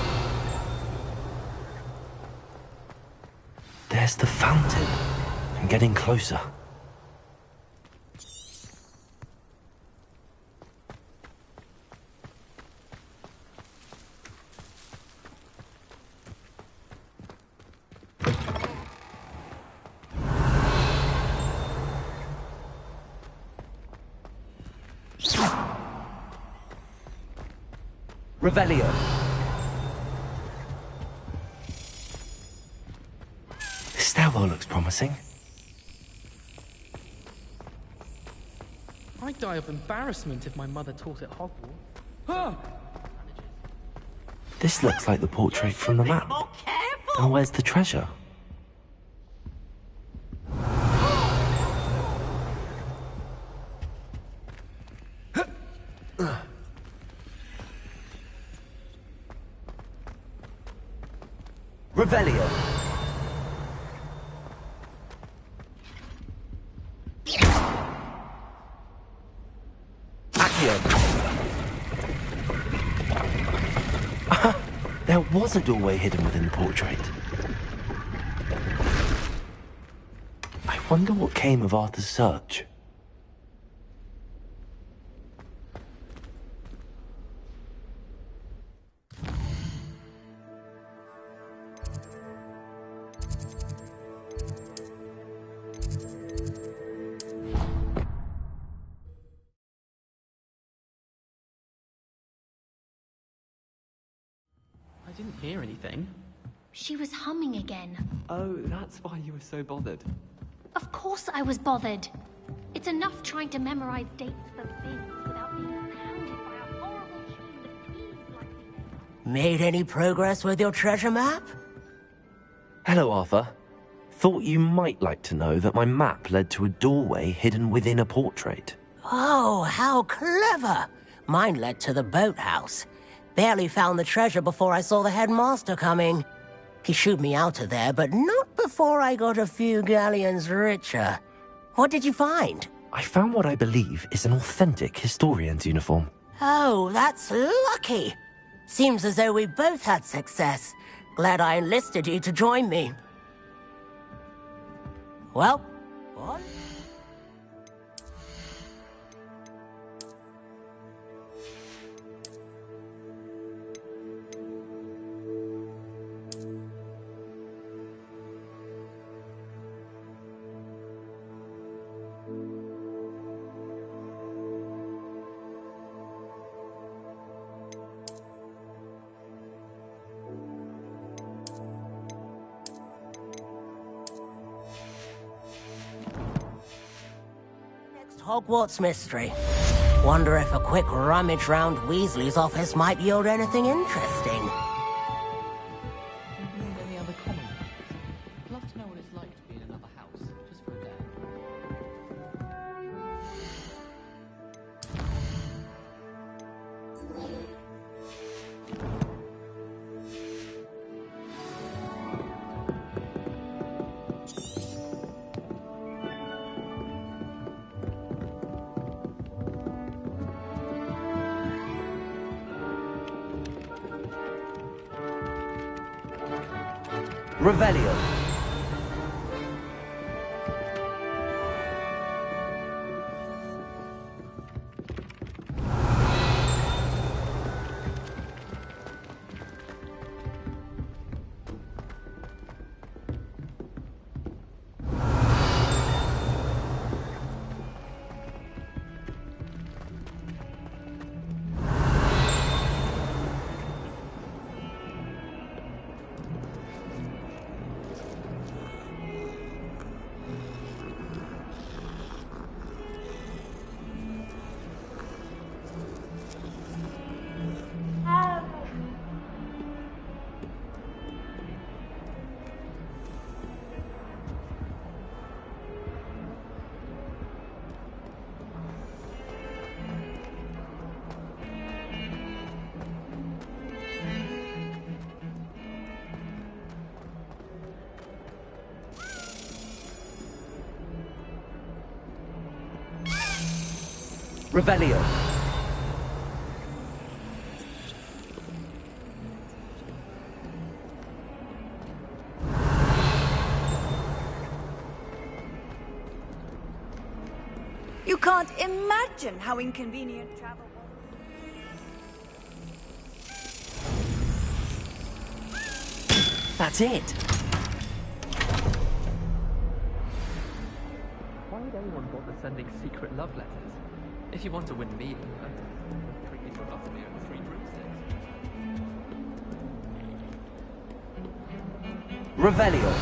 There's the fountain. I'm getting closer. Revelio. This stairwell looks promising. I'd die of embarrassment if my mother taught at Hogwarts. This looks like the portrait from the map. And where's the treasure? Revelio. There was a doorway hidden within the portrait. I wonder what came of Arthur's search. I didn't hear anything. She was humming again. Oh, that's why you were so bothered. Of course I was bothered. It's enough trying to memorize dates for bins without being pounded by a horrible tune the P's likely Made any progress with your treasure map? Hello, Arthur. Thought you might like to know that my map led to a doorway hidden within a portrait. Oh, how clever! Mine led to the boathouse. Barely found the treasure before I saw the headmaster coming. He shooed me out of there, but not before I got a few galleons richer. What did you find? I found what I believe is an authentic historian's uniform. Oh, that's lucky. Seems as though we both had success. Glad I enlisted you to join me. Well, what? Hogwarts mystery. Wonder if a quick rummage round Weasley's office might yield anything interesting. Any other common ones? I'd love to know what it's like to be in another house, just for a day. Revelio. Revelio. You can't imagine how inconvenient travel was. That's it. Why would anyone bother sending secret love letters? If you want to win me over, treat me to a glass of beer and 3 broomsticks. Revelio.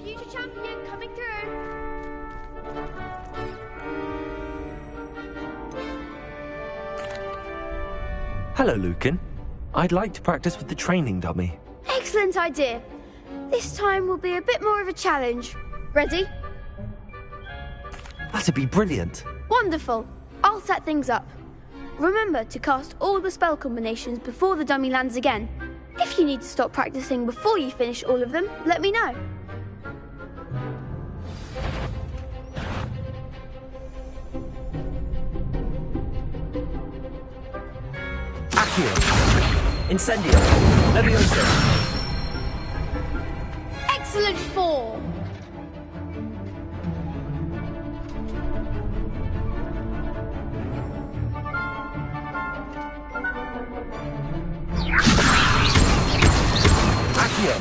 Future champion coming through. Hello, Lucan. I'd like to practice with the training dummy. Excellent idea. This time will be a bit more of a challenge. Ready? That'd be brilliant. Wonderful. I'll set things up. Remember to cast all the spell combinations before the dummy lands again. If you need to stop practicing before you finish all of them, let me know. Accio. Incendio. Levioso. Excellent form. Accio.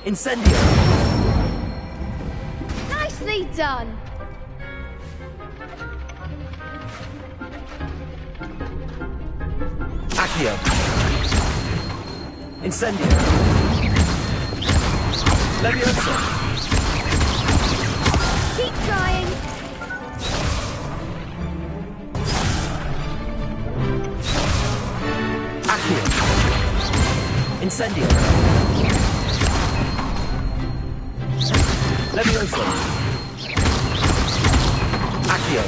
Incendio. Nicely done. Accio. Incendio. Levioso. Keep trying. Accio. Incendio. Levioso. Accio.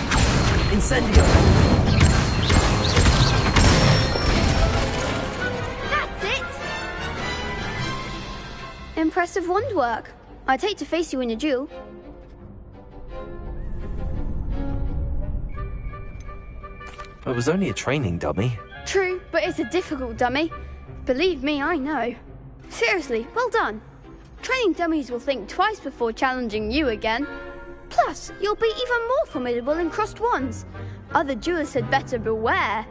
Incendio. That's it. Impressive wand work. I'd hate to face you in a duel. It was only a training dummy. True, but it's a difficult dummy. Believe me, I know. Seriously, well done. Training dummies will think twice before challenging you again. Plus, you'll be even more formidable in crossed wands. Other duelists had better beware.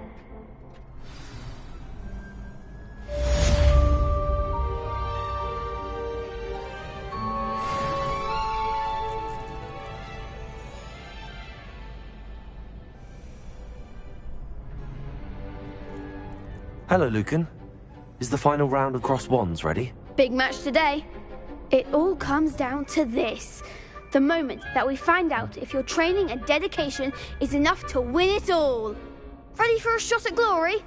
Hello, Lucan. Is the final round of crossed wands ready? Big match today. It all comes down to this. The moment that we find out if your training and dedication is enough to win it all. Ready for a shot at glory?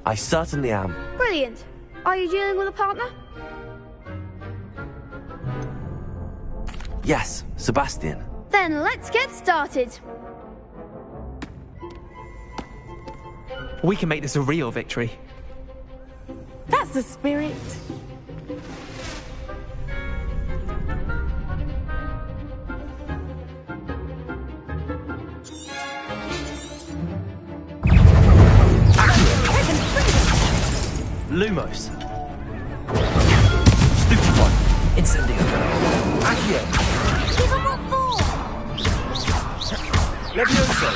I certainly am. Brilliant. Are you dealing with a partner? Yes, Sebastian. Then let's get started. We can make this a real victory. That's the spirit. Lumos. Stupefy. Incendio. Accio. Give him what for! Levioso.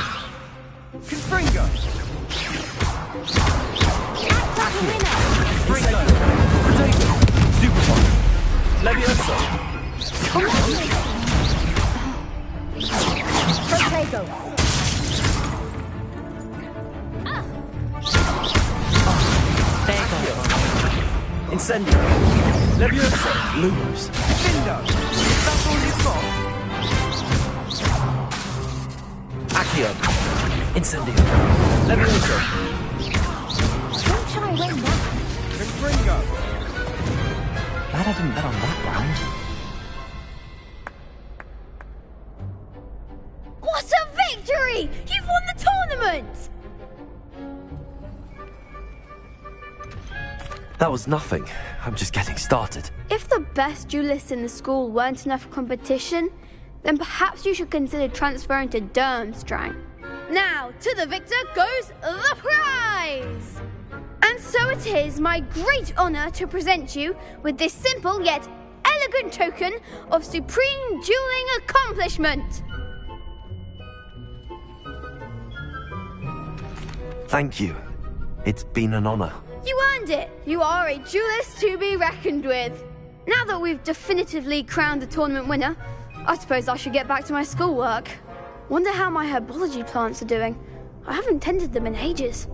Confringo. Confringo. Potato. Stupefy. Levioso. Potato. Incendio. Levioso. Lumos. Findo. That's all you've got? Accio. Incendio. Levioso. Don't try win that. Confringo. Glad I didn't bet on that round. What a victory! You've won the tournament! That was nothing. I'm just getting started. If the best duelists in the school weren't enough for competition, then perhaps you should consider transferring to Durmstrang. Now, to the victor goes the prize! And so it is my great honor to present you with this simple yet elegant token of supreme dueling accomplishment. Thank you. It's been an honor. You earned it! You are a duelist to be reckoned with. Now that we've definitively crowned the tournament winner, I suppose I should get back to my schoolwork. Wonder how my herbology plants are doing. I haven't tended them in ages.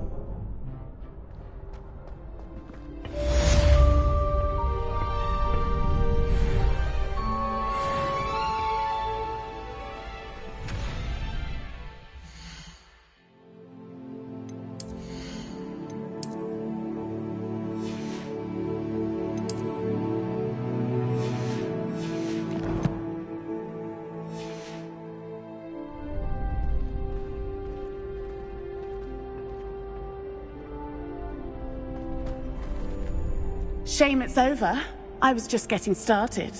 Shame it's over. I was just getting started.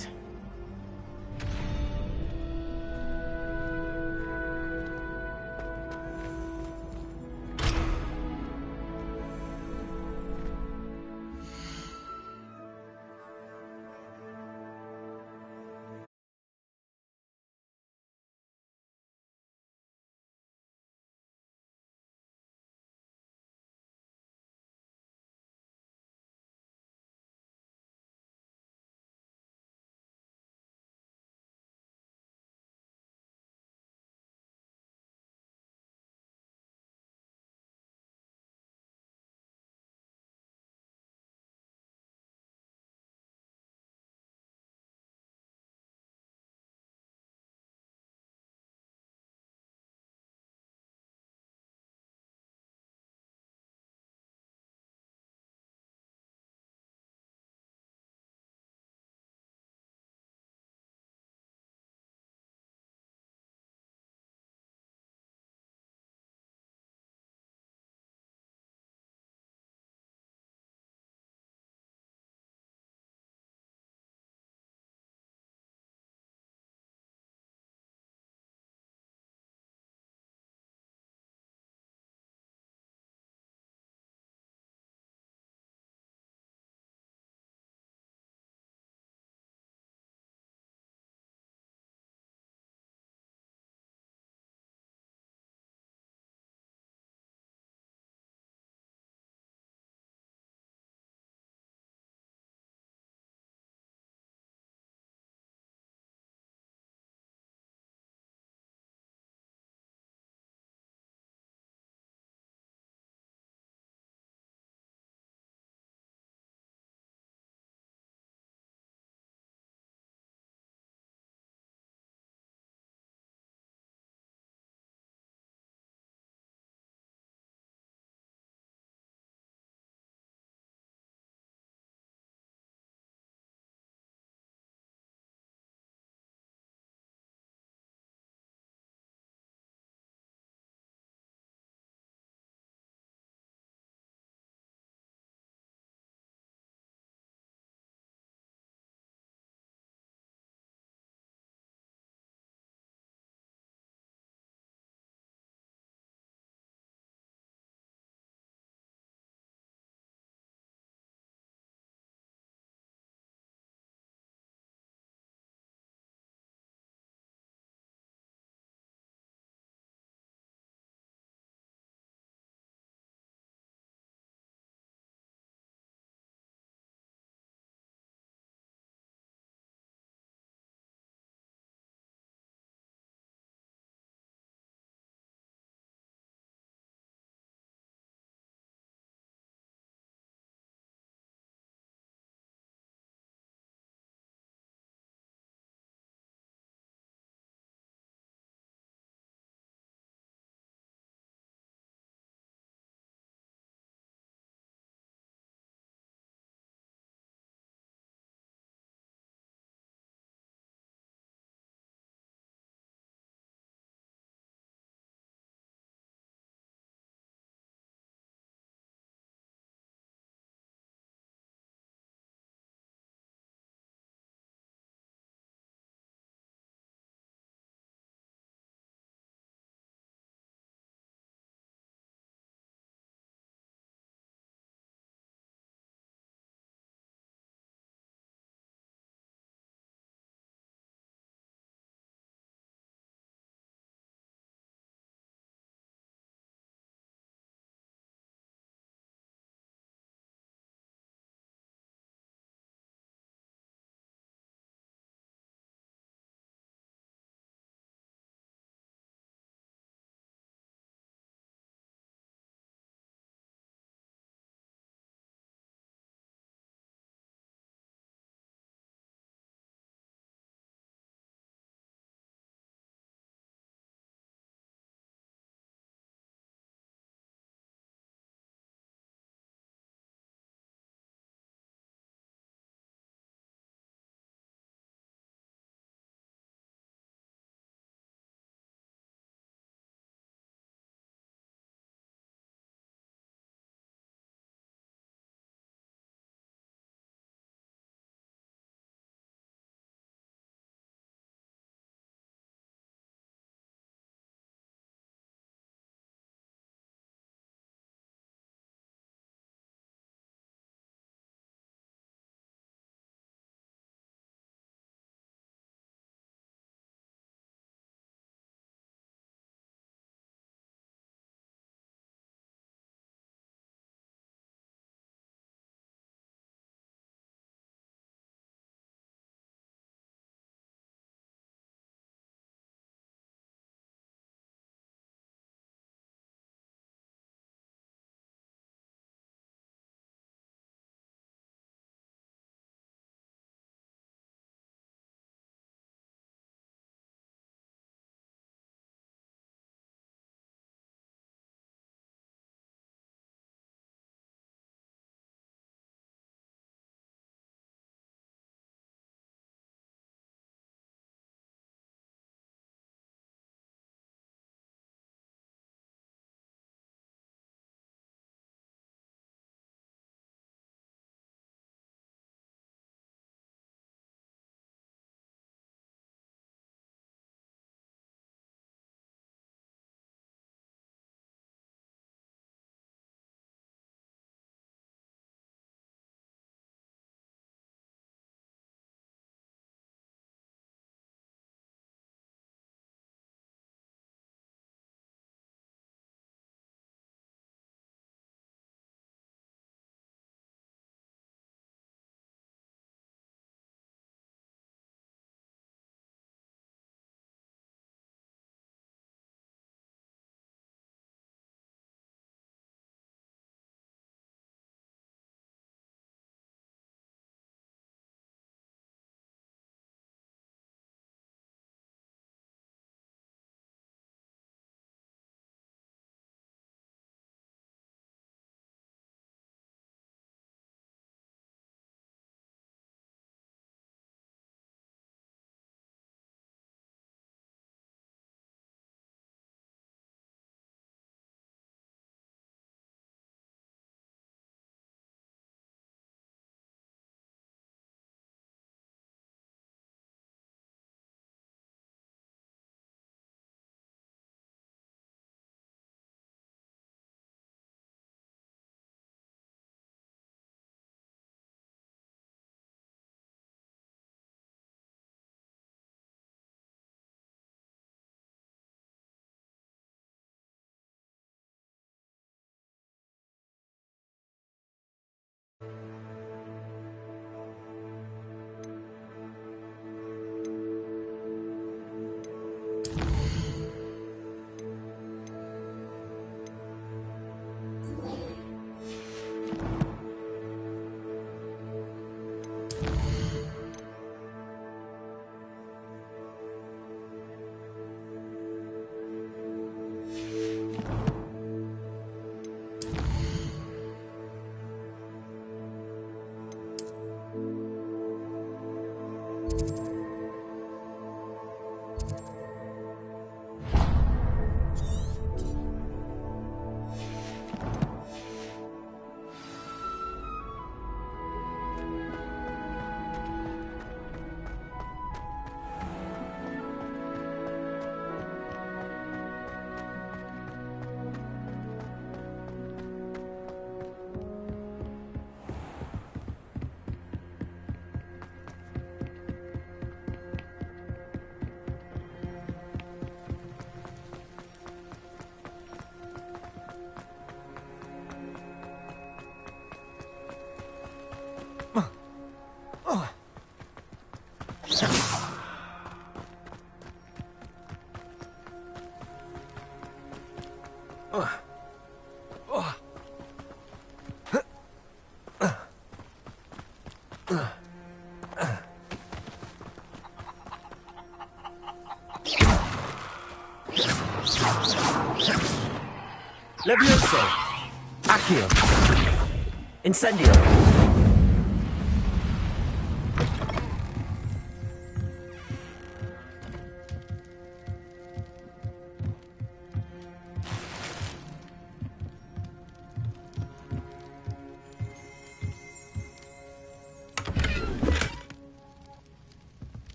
Levioso! Accio! Incendio!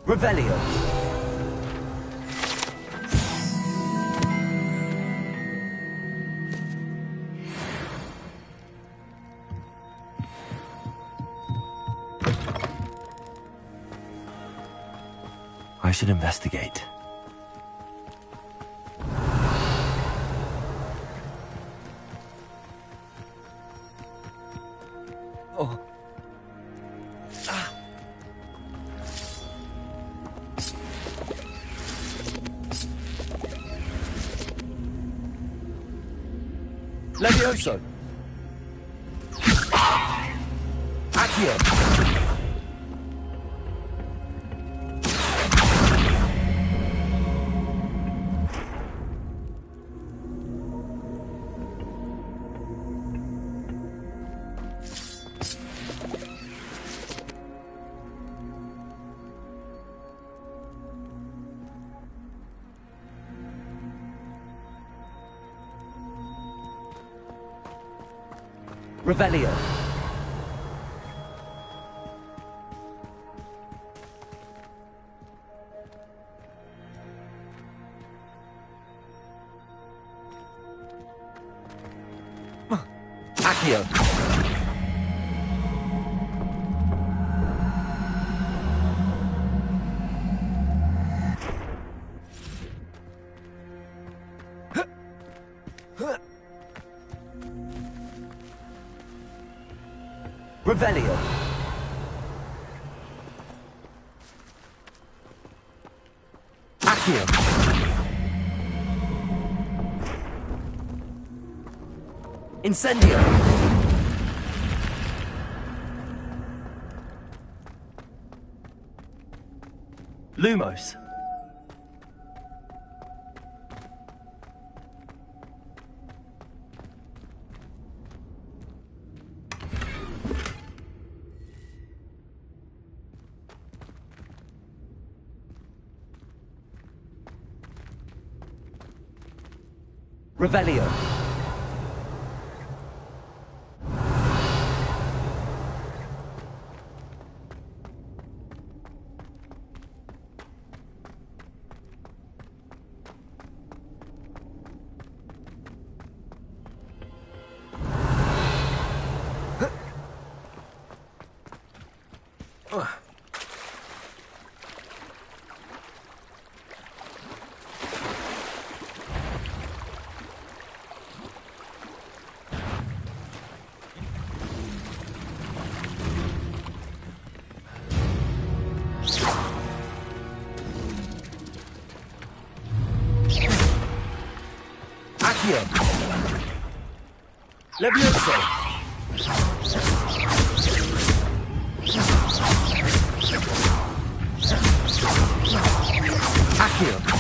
Revelio. I should investigate. Oh. Levioso! Accio! Revelio. Accio. Revelio. Accio. Incendio. Lumos. Revelio. Accio. Levioso. Accio.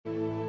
Accio.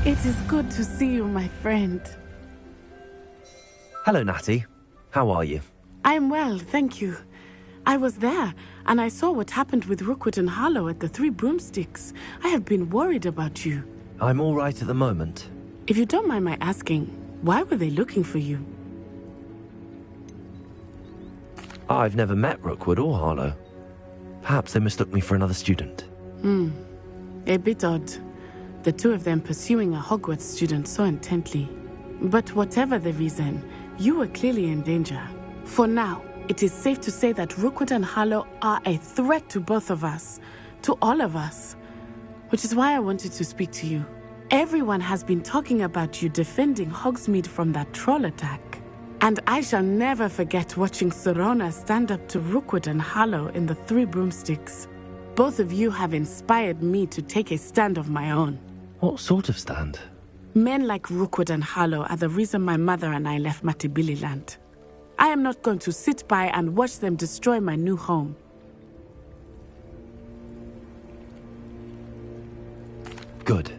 It is good to see you, my friend. Hello, Natty. How are you? I am well, thank you. I was there, and I saw what happened with Rookwood and Harlow at the Three Broomsticks. I have been worried about you. I'm all right at the moment. If you don't mind my asking, why were they looking for you? I've never met Rookwood or Harlow. Perhaps they mistook me for another student. A bit odd. The two of them pursuing a Hogwarts student so intently. But whatever the reason, you were clearly in danger. For now, it is safe to say that Rookwood and Harlow are a threat to both of us, to all of us. Which is why I wanted to speak to you. Everyone has been talking about you defending Hogsmeade from that troll attack. And I shall never forget watching Serona stand up to Rookwood and Harlow in the Three Broomsticks. Both of you have inspired me to take a stand of my own. What sort of stand? Men like Rookwood and Harlow are the reason my mother and I left Matibili Land. I am not going to sit by and watch them destroy my new home. Good.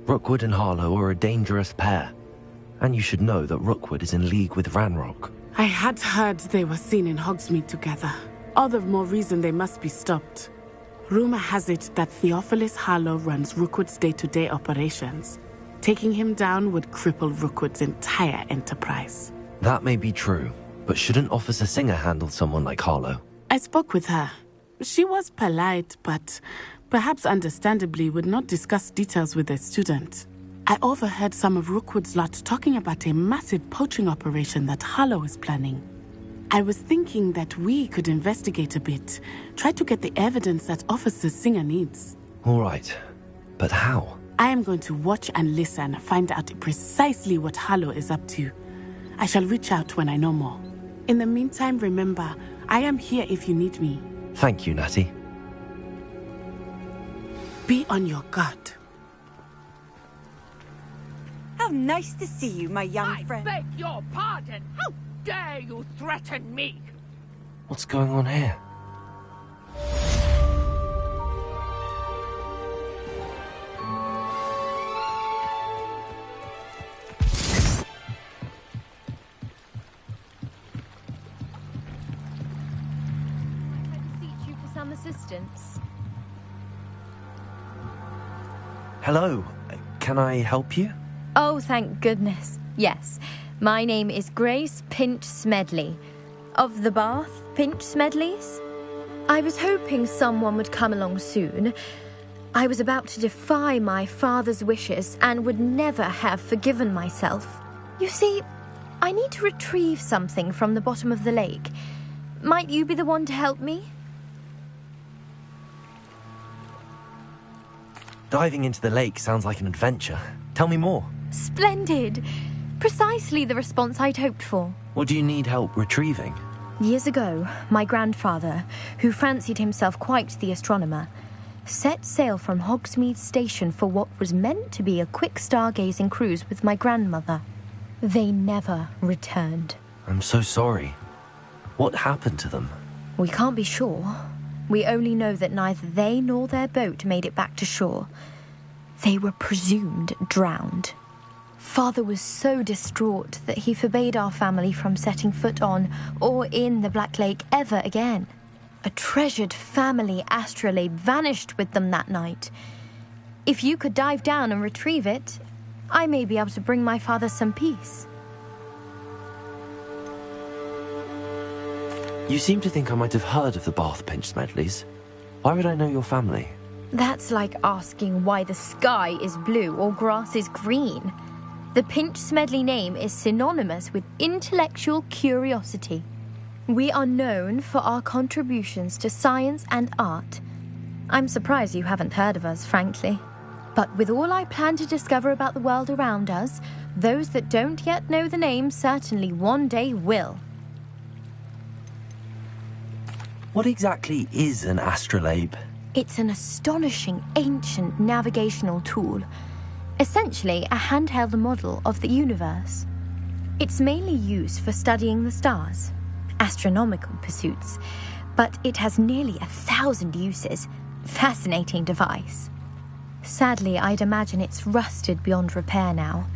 Rookwood and Harlow are a dangerous pair. And you should know that Rookwood is in league with Ranrock. I had heard they were seen in Hogsmeade together. All the more reason they must be stopped. Rumor has it that Theophilus Harlow runs Rookwood's day-to-day operations. Taking him down would cripple Rookwood's entire enterprise. That may be true, but shouldn't Officer Singer handle someone like Harlow? I spoke with her. She was polite, but perhaps understandably would not discuss details with a student. I overheard some of Rookwood's lot talking about a massive poaching operation that Harlow is planning. I was thinking that we could investigate a bit, try to get the evidence that Officer Singer needs. All right, but how? I am going to watch and listen, find out precisely what Harlow is up to. I shall reach out when I know more. In the meantime, remember, I am here if you need me. Thank you, Natty. Be on your guard. How nice to see you, my young friend. I beg your pardon. How dare you threaten me? What's going on here? You for some assistance. Hello. Can I help you? Oh, thank goodness. Yes. My name is Grace Pinch Smedley. Of the Bath Pinch Smedleys. I was hoping someone would come along soon. I was about to defy my father's wishes and would never have forgiven myself. You see, I need to retrieve something from the bottom of the lake. Might you be the one to help me? Diving into the lake sounds like an adventure. Tell me more. Splendid! Precisely the response I'd hoped for. What do you need help retrieving? Years ago, my grandfather, who fancied himself quite the astronomer, set sail from Hogsmeade Station for what was meant to be a quick stargazing cruise with my grandmother. They never returned. I'm so sorry. What happened to them? We can't be sure. We only know that neither they nor their boat made it back to shore. They were presumed drowned. Father was so distraught that he forbade our family from setting foot on or in the Black Lake ever again. A treasured family astrolabe vanished with them that night. If you could dive down and retrieve it, I may be able to bring my father some peace. You seem to think I might have heard of the Bath Pinch Smedleys. Why would I know your family? That's like asking why the sky is blue or grass is green. The Pinch Smedley name is synonymous with intellectual curiosity. We are known for our contributions to science and art. I'm surprised you haven't heard of us, frankly. But with all I plan to discover about the world around us, those that don't yet know the name certainly one day will. What exactly is an astrolabe? It's an astonishing ancient navigational tool. Essentially a handheld model of the universe. It's mainly used for studying the stars, astronomical pursuits, but it has nearly 1,000 uses. Fascinating device. Sadly, I'd imagine it's rusted beyond repair now.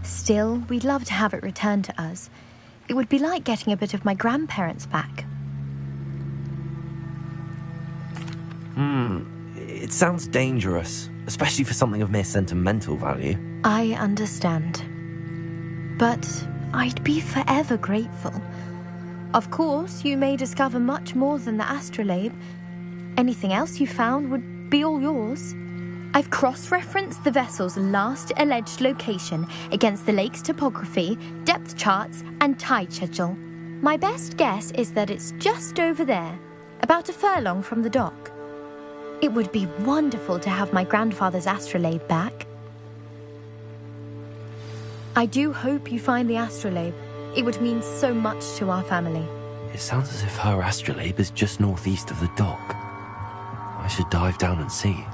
Still, we'd love to have it returned to us. It would be like getting a bit of my grandparents back. It sounds dangerous, especially for something of mere sentimental value. I understand. But I'd be forever grateful. Of course, you may discover much more than the astrolabe. Anything else you found would be all yours. I've cross-referenced the vessel's last alleged location against the lake's topography, depth charts, and tide schedule. My best guess is that it's just over there, about a furlong from the dock. It would be wonderful to have my grandfather's astrolabe back. I do hope you find the astrolabe. It would mean so much to our family. It sounds as if her astrolabe is just northeast of the dock. I should dive down and see.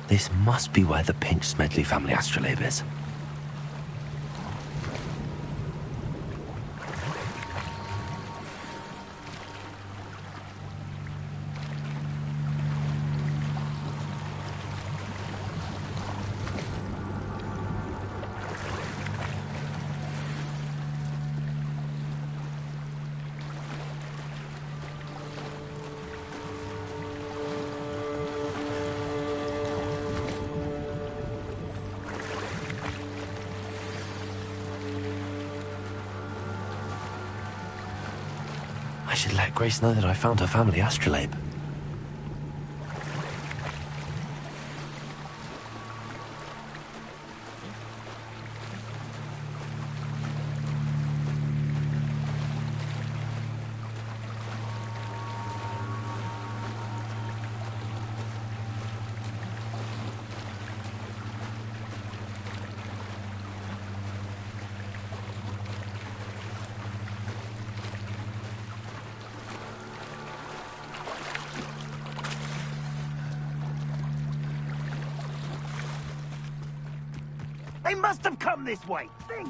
This must be where the Pinch Smedley family astrolabe is. I should let Grace know that I found her family astrolabe. They must have come this way. Think!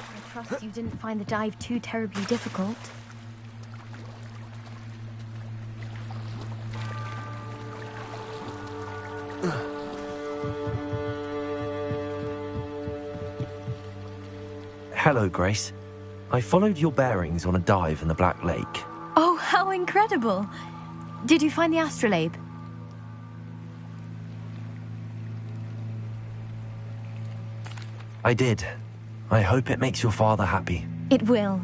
I trust you didn't find the dive too terribly difficult. Hello, Grace. I followed your bearings on a dive in the Black Lake. Oh, how incredible! Did you find the astrolabe? I did. I hope it makes your father happy. It will.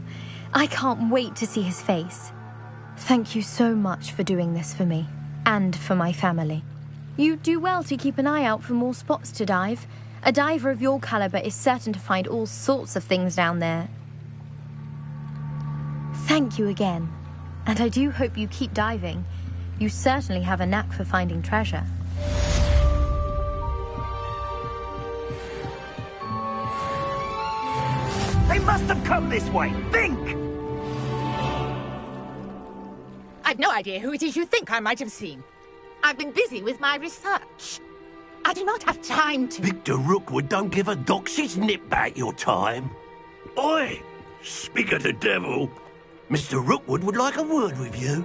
I can't wait to see his face. Thank you so much for doing this for me, and for my family. You do well to keep an eye out for more spots to dive. A diver of your caliber is certain to find all sorts of things down there. Thank you again, and I do hope you keep diving. You certainly have a knack for finding treasure. They must have come this way. Think! I've no idea who it is you think I might have seen. I've been busy with my research. I do not have time to... Victor Rookwood don't give a doxy's nip back your time. Oi! Speak of the devil. Mr. Rookwood would like a word with you.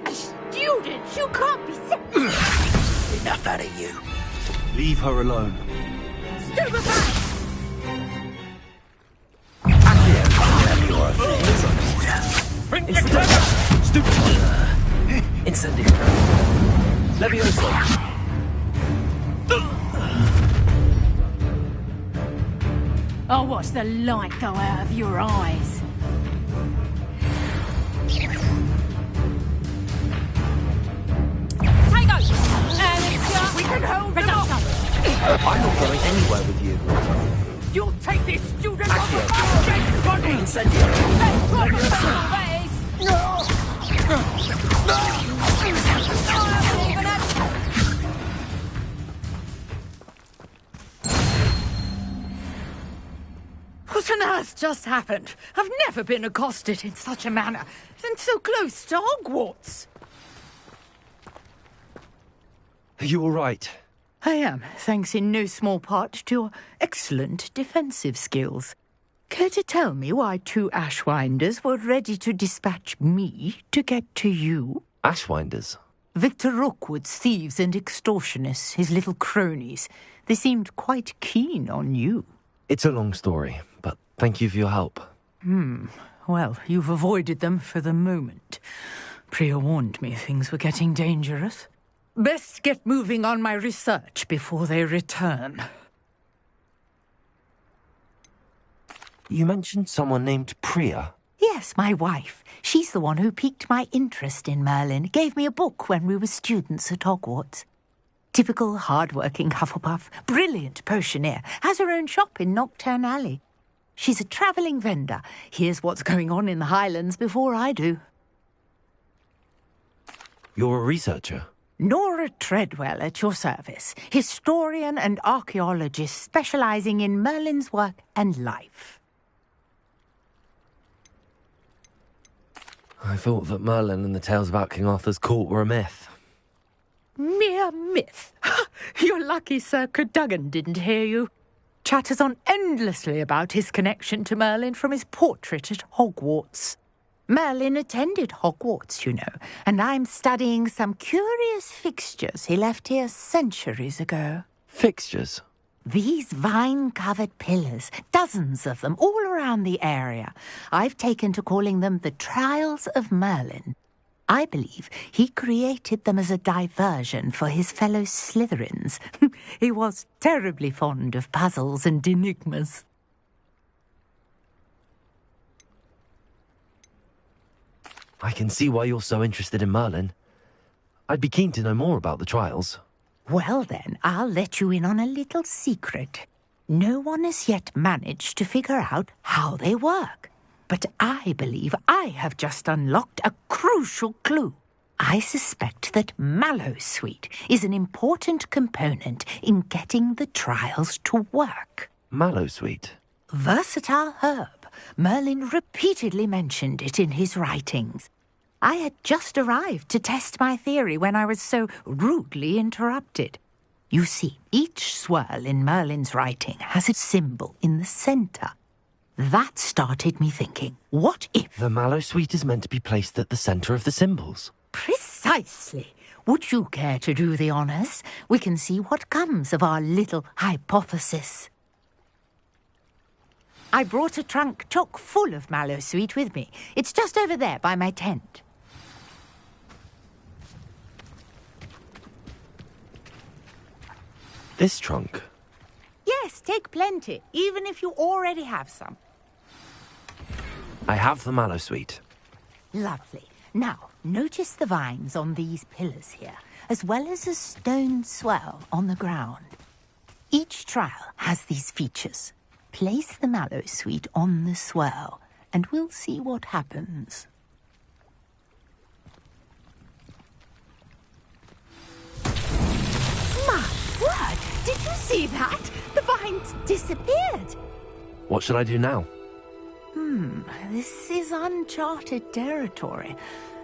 A student? You can't be Enough out of you. Leave her alone. Stupefy! Incendio. Levioso. I'll watch the light go out of your eyes. Tango! We can hold them off! I'm not going anywhere with you. You'll take this student off Accio. of my dead body! Incendio. Let's drop it from the base! What on earth just happened? I've never been accosted in such a manner, and so close to Hogwarts. Are you all right? I am, thanks in no small part to your excellent defensive skills. Care to tell me why two Ashwinders were ready to dispatch me to get to you? Ashwinders? Victor Rookwood's thieves and extortionists, his little cronies. They seemed quite keen on you. It's a long story, but thank you for your help. Well, you've avoided them for the moment. Priya warned me things were getting dangerous. Best get moving on my research before they return. You mentioned someone named Priya. Yes, my wife. She's the one who piqued my interest in Merlin. Gave me a book when we were students at Hogwarts. Typical hard-working Hufflepuff, brilliant potioneer, has her own shop in Knockturn Alley. She's a travelling vendor. Hears what's going on in the Highlands before I do. You're a researcher? Nora Treadwell at your service, historian and archaeologist specialising in Merlin's work and life. I thought that Merlin and the tales about King Arthur's court were a myth. Mere myth. You're lucky Sir Cadogan didn't hear you. Chatters on endlessly about his connection to Merlin from his portrait at Hogwarts. Merlin attended Hogwarts, you know, and I'm studying some curious fixtures he left here centuries ago. Fixtures? These vine-covered pillars, dozens of them, all around the area. I've taken to calling them the Trials of Merlin. I believe he created them as a diversion for his fellow Slytherins. He was terribly fond of puzzles and enigmas. I can see why you're so interested in Merlin. I'd be keen to know more about the trials. Well then, I'll let you in on a little secret. No one has yet managed to figure out how they work. But I believe I have just unlocked a crucial clue. I suspect that Mallowsweet is an important component in getting the trials to work. Mallowsweet? Versatile herb. Merlin repeatedly mentioned it in his writings. I had just arrived to test my theory when I was so rudely interrupted. You see, each swirl in Merlin's writing has a symbol in the centre. That started me thinking, what if... The Mallowsweet is meant to be placed at the centre of the symbols. Precisely. Would you care to do the honours? We can see what comes of our little hypothesis. I brought a trunk chock full of mallow sweet with me. It's just over there by my tent. This trunk? Yes, take plenty, even if you already have some. I have the mallow sweet. Lovely. Now, notice the vines on these pillars here, as well as a stone swell on the ground. Each trial has these features. Place the mallow sweet on the swell, and we'll see what happens. My word! Did you see that? The vines disappeared. What should I do now? This is uncharted territory.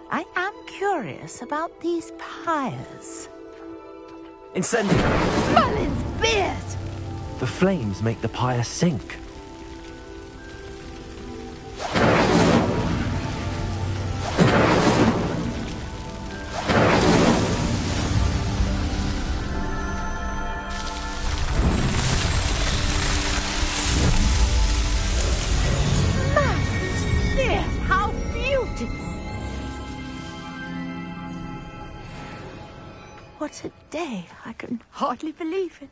I am curious about these pyres. Incendio! Merlin's beard! The flames make the pyre sink. How beautiful! What a day. I can hardly believe it.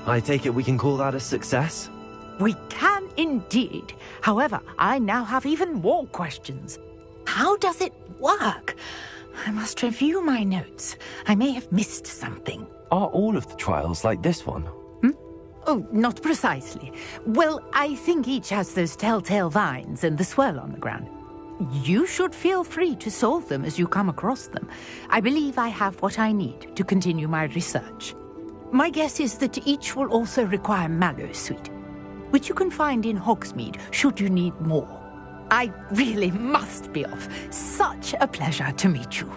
I take it we can call that a success? We can indeed. However, I now have even more questions. How does it work? I must review my notes. I may have missed something. Are all of the trials like this one? Oh, not precisely. Well, I think each has those telltale vines and the swirl on the ground. You should feel free to solve them as you come across them. I believe I have what I need to continue my research. My guess is that each will also require mallow sweet, which you can find in Hogsmeade should you need more. I really must be off. Such a pleasure to meet you.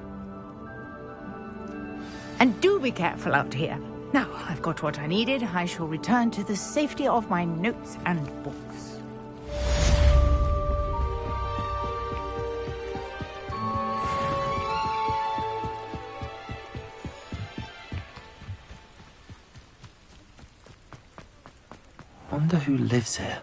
And do be careful out here. Now, I've got what I needed. I shall return to the safety of my notes and books. Wonder who lives here.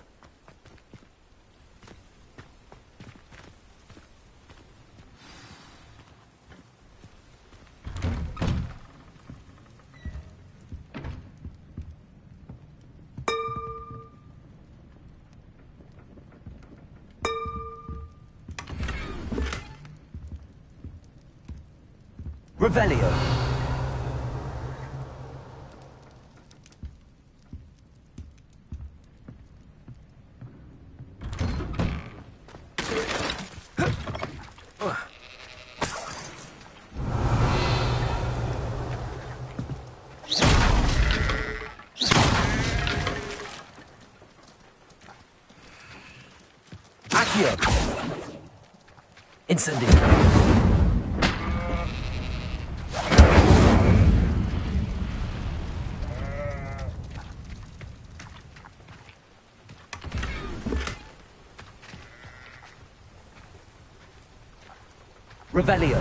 Revelio. Accio. Incendio. Revelio.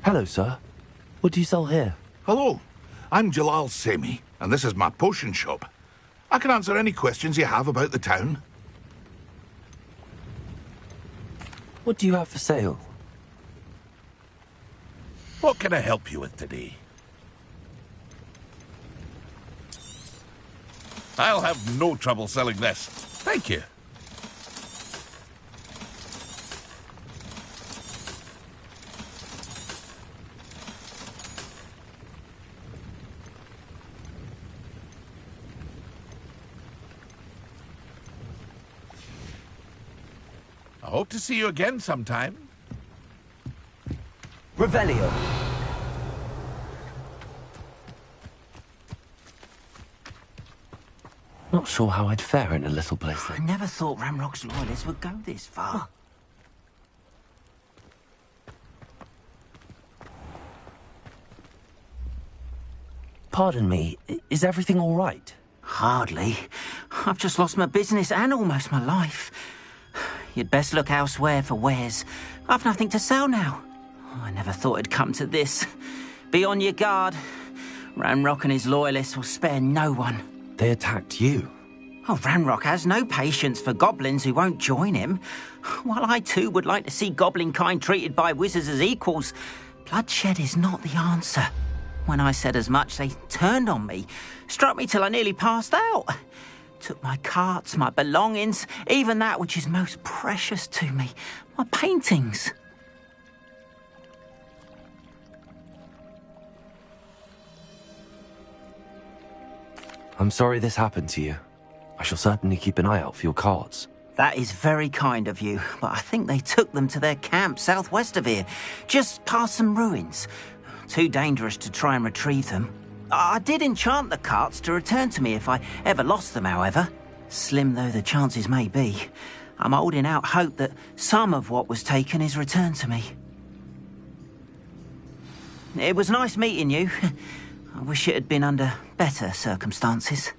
Hello, sir. What do you sell here? Hello, I'm Jalal Semi, and this is my potion shop. I can answer any questions you have about the town. What do you have for sale? What can I help you with today? I'll have no trouble selling this. Thank you. I hope to see you again sometime. Revelio. Not sure how I'd fare in a little place I like... never thought Ramrock's loyalists would go this far. Pardon me, is everything all right? Hardly. I've just lost my business and almost my life. You'd best look elsewhere for wares. I've nothing to sell now. I never thought it'd come to this. Be on your guard. Ranrock and his loyalists will spare no one. They attacked you? Oh, Ranrock has no patience for goblins who won't join him. While I too would like to see goblin kind treated by wizards as equals, bloodshed is not the answer. When I said as much, they turned on me, struck me till I nearly passed out. Took my carts, my belongings, even that which is most precious to me, my paintings. I'm sorry this happened to you. I shall certainly keep an eye out for your carts. That is very kind of you, but I think they took them to their camp southwest of here, just past some ruins. Too dangerous to try and retrieve them. I did enchant the carts to return to me if I ever lost them, however. Slim though the chances may be, I'm holding out hope that some of what was taken is returned to me. It was nice meeting you. I wish it had been under better circumstances.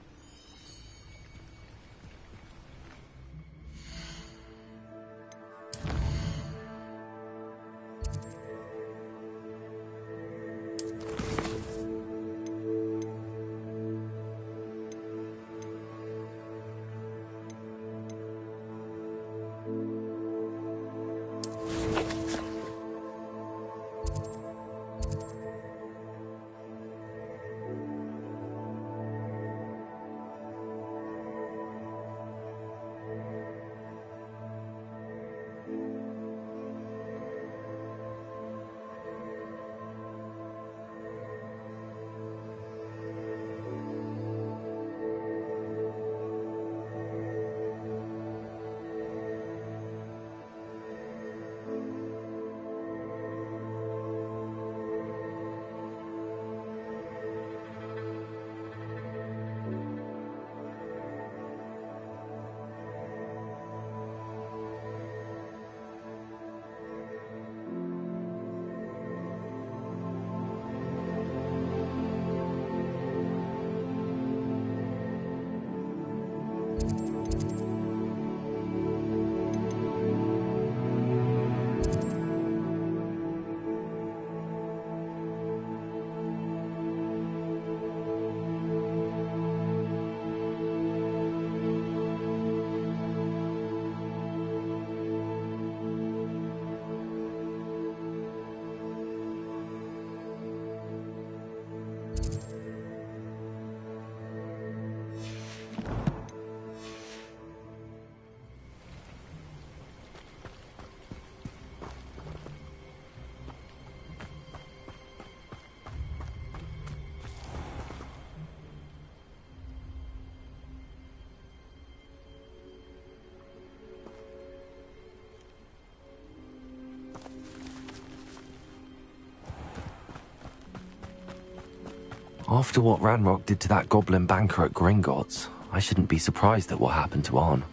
After what Ranrock did to that goblin banker at Gringotts, I shouldn't be surprised at what happened to Arn.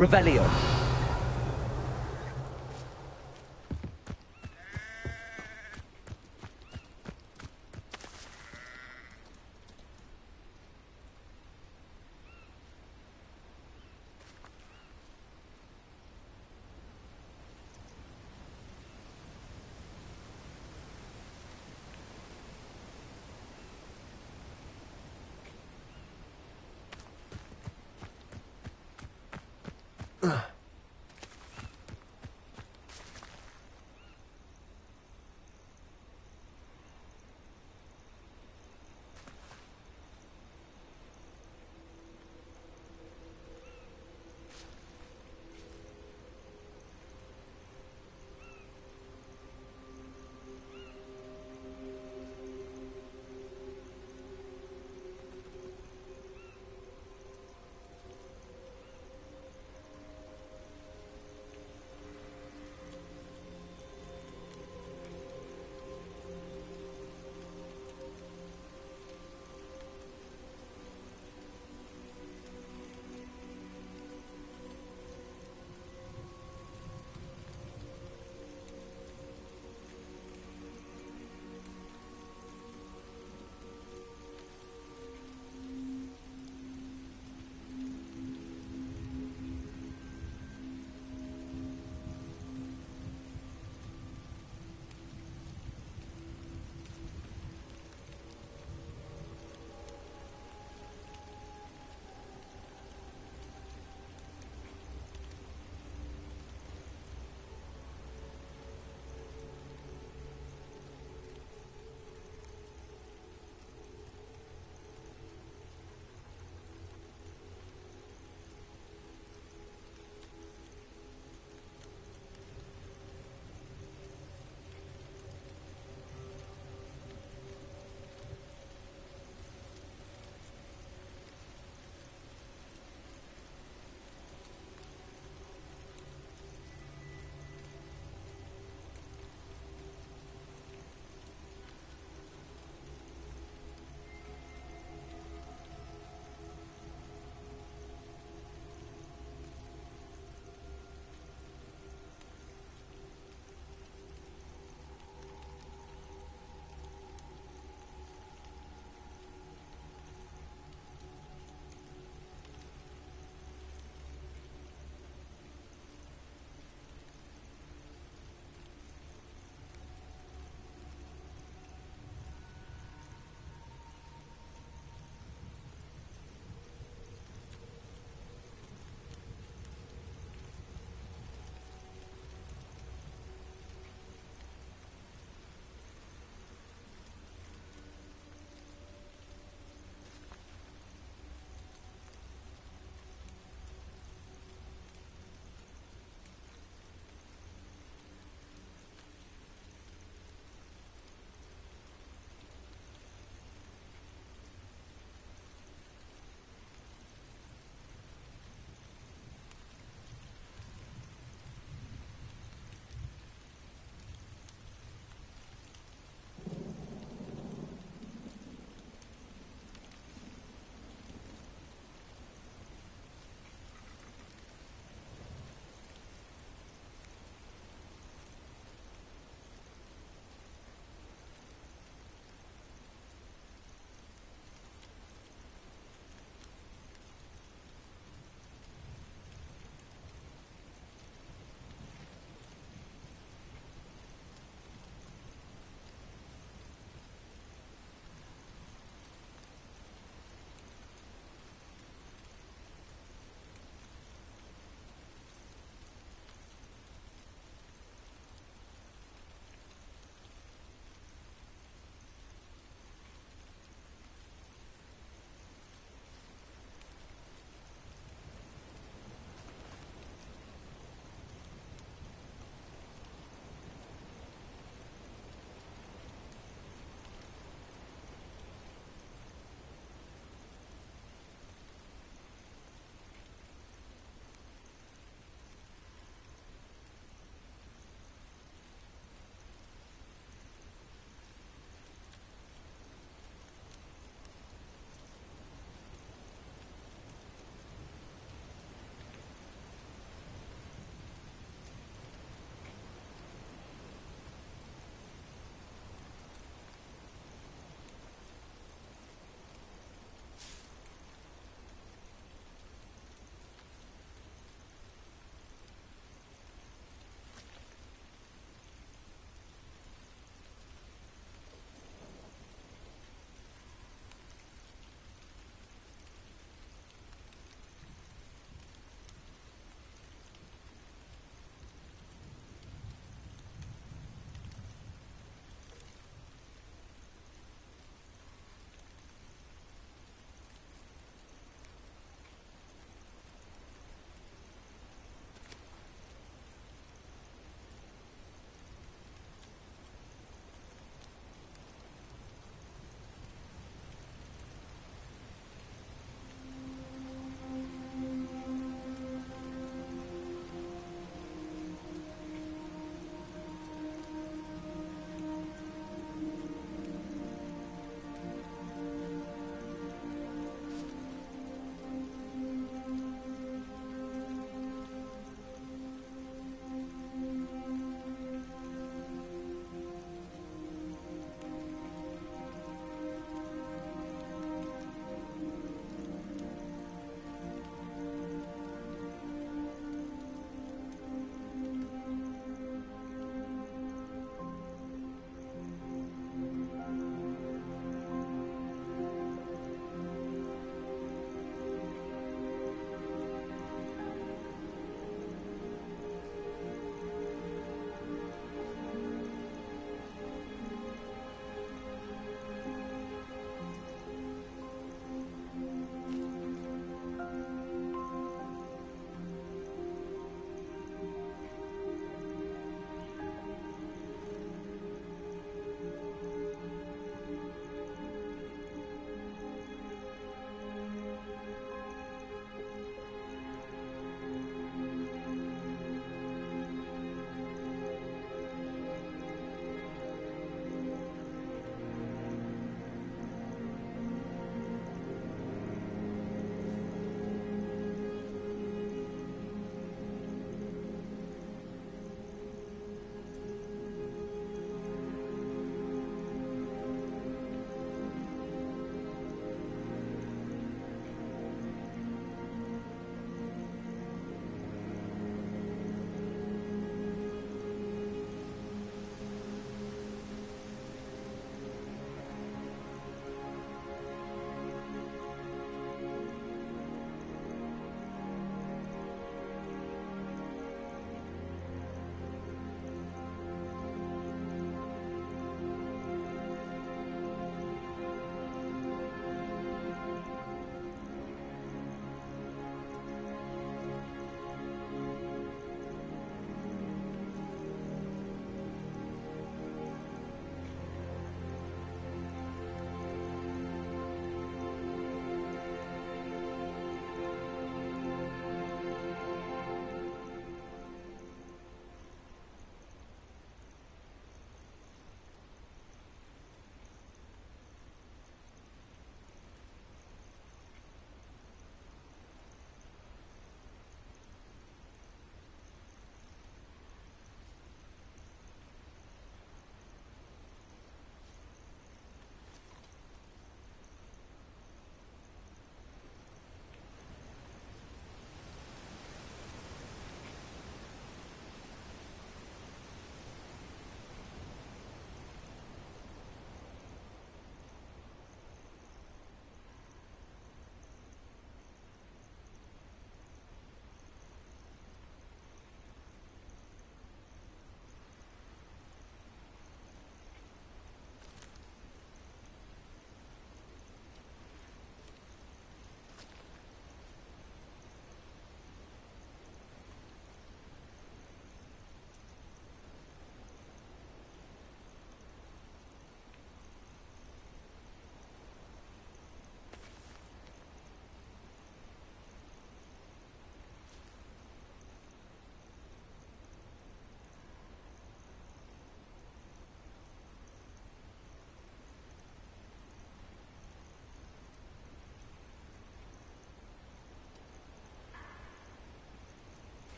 Revelio.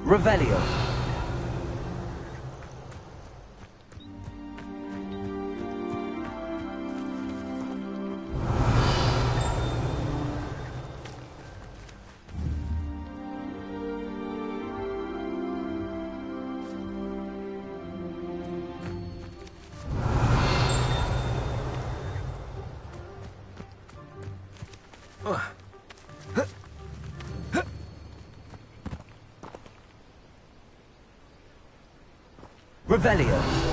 Revelio. Revelio.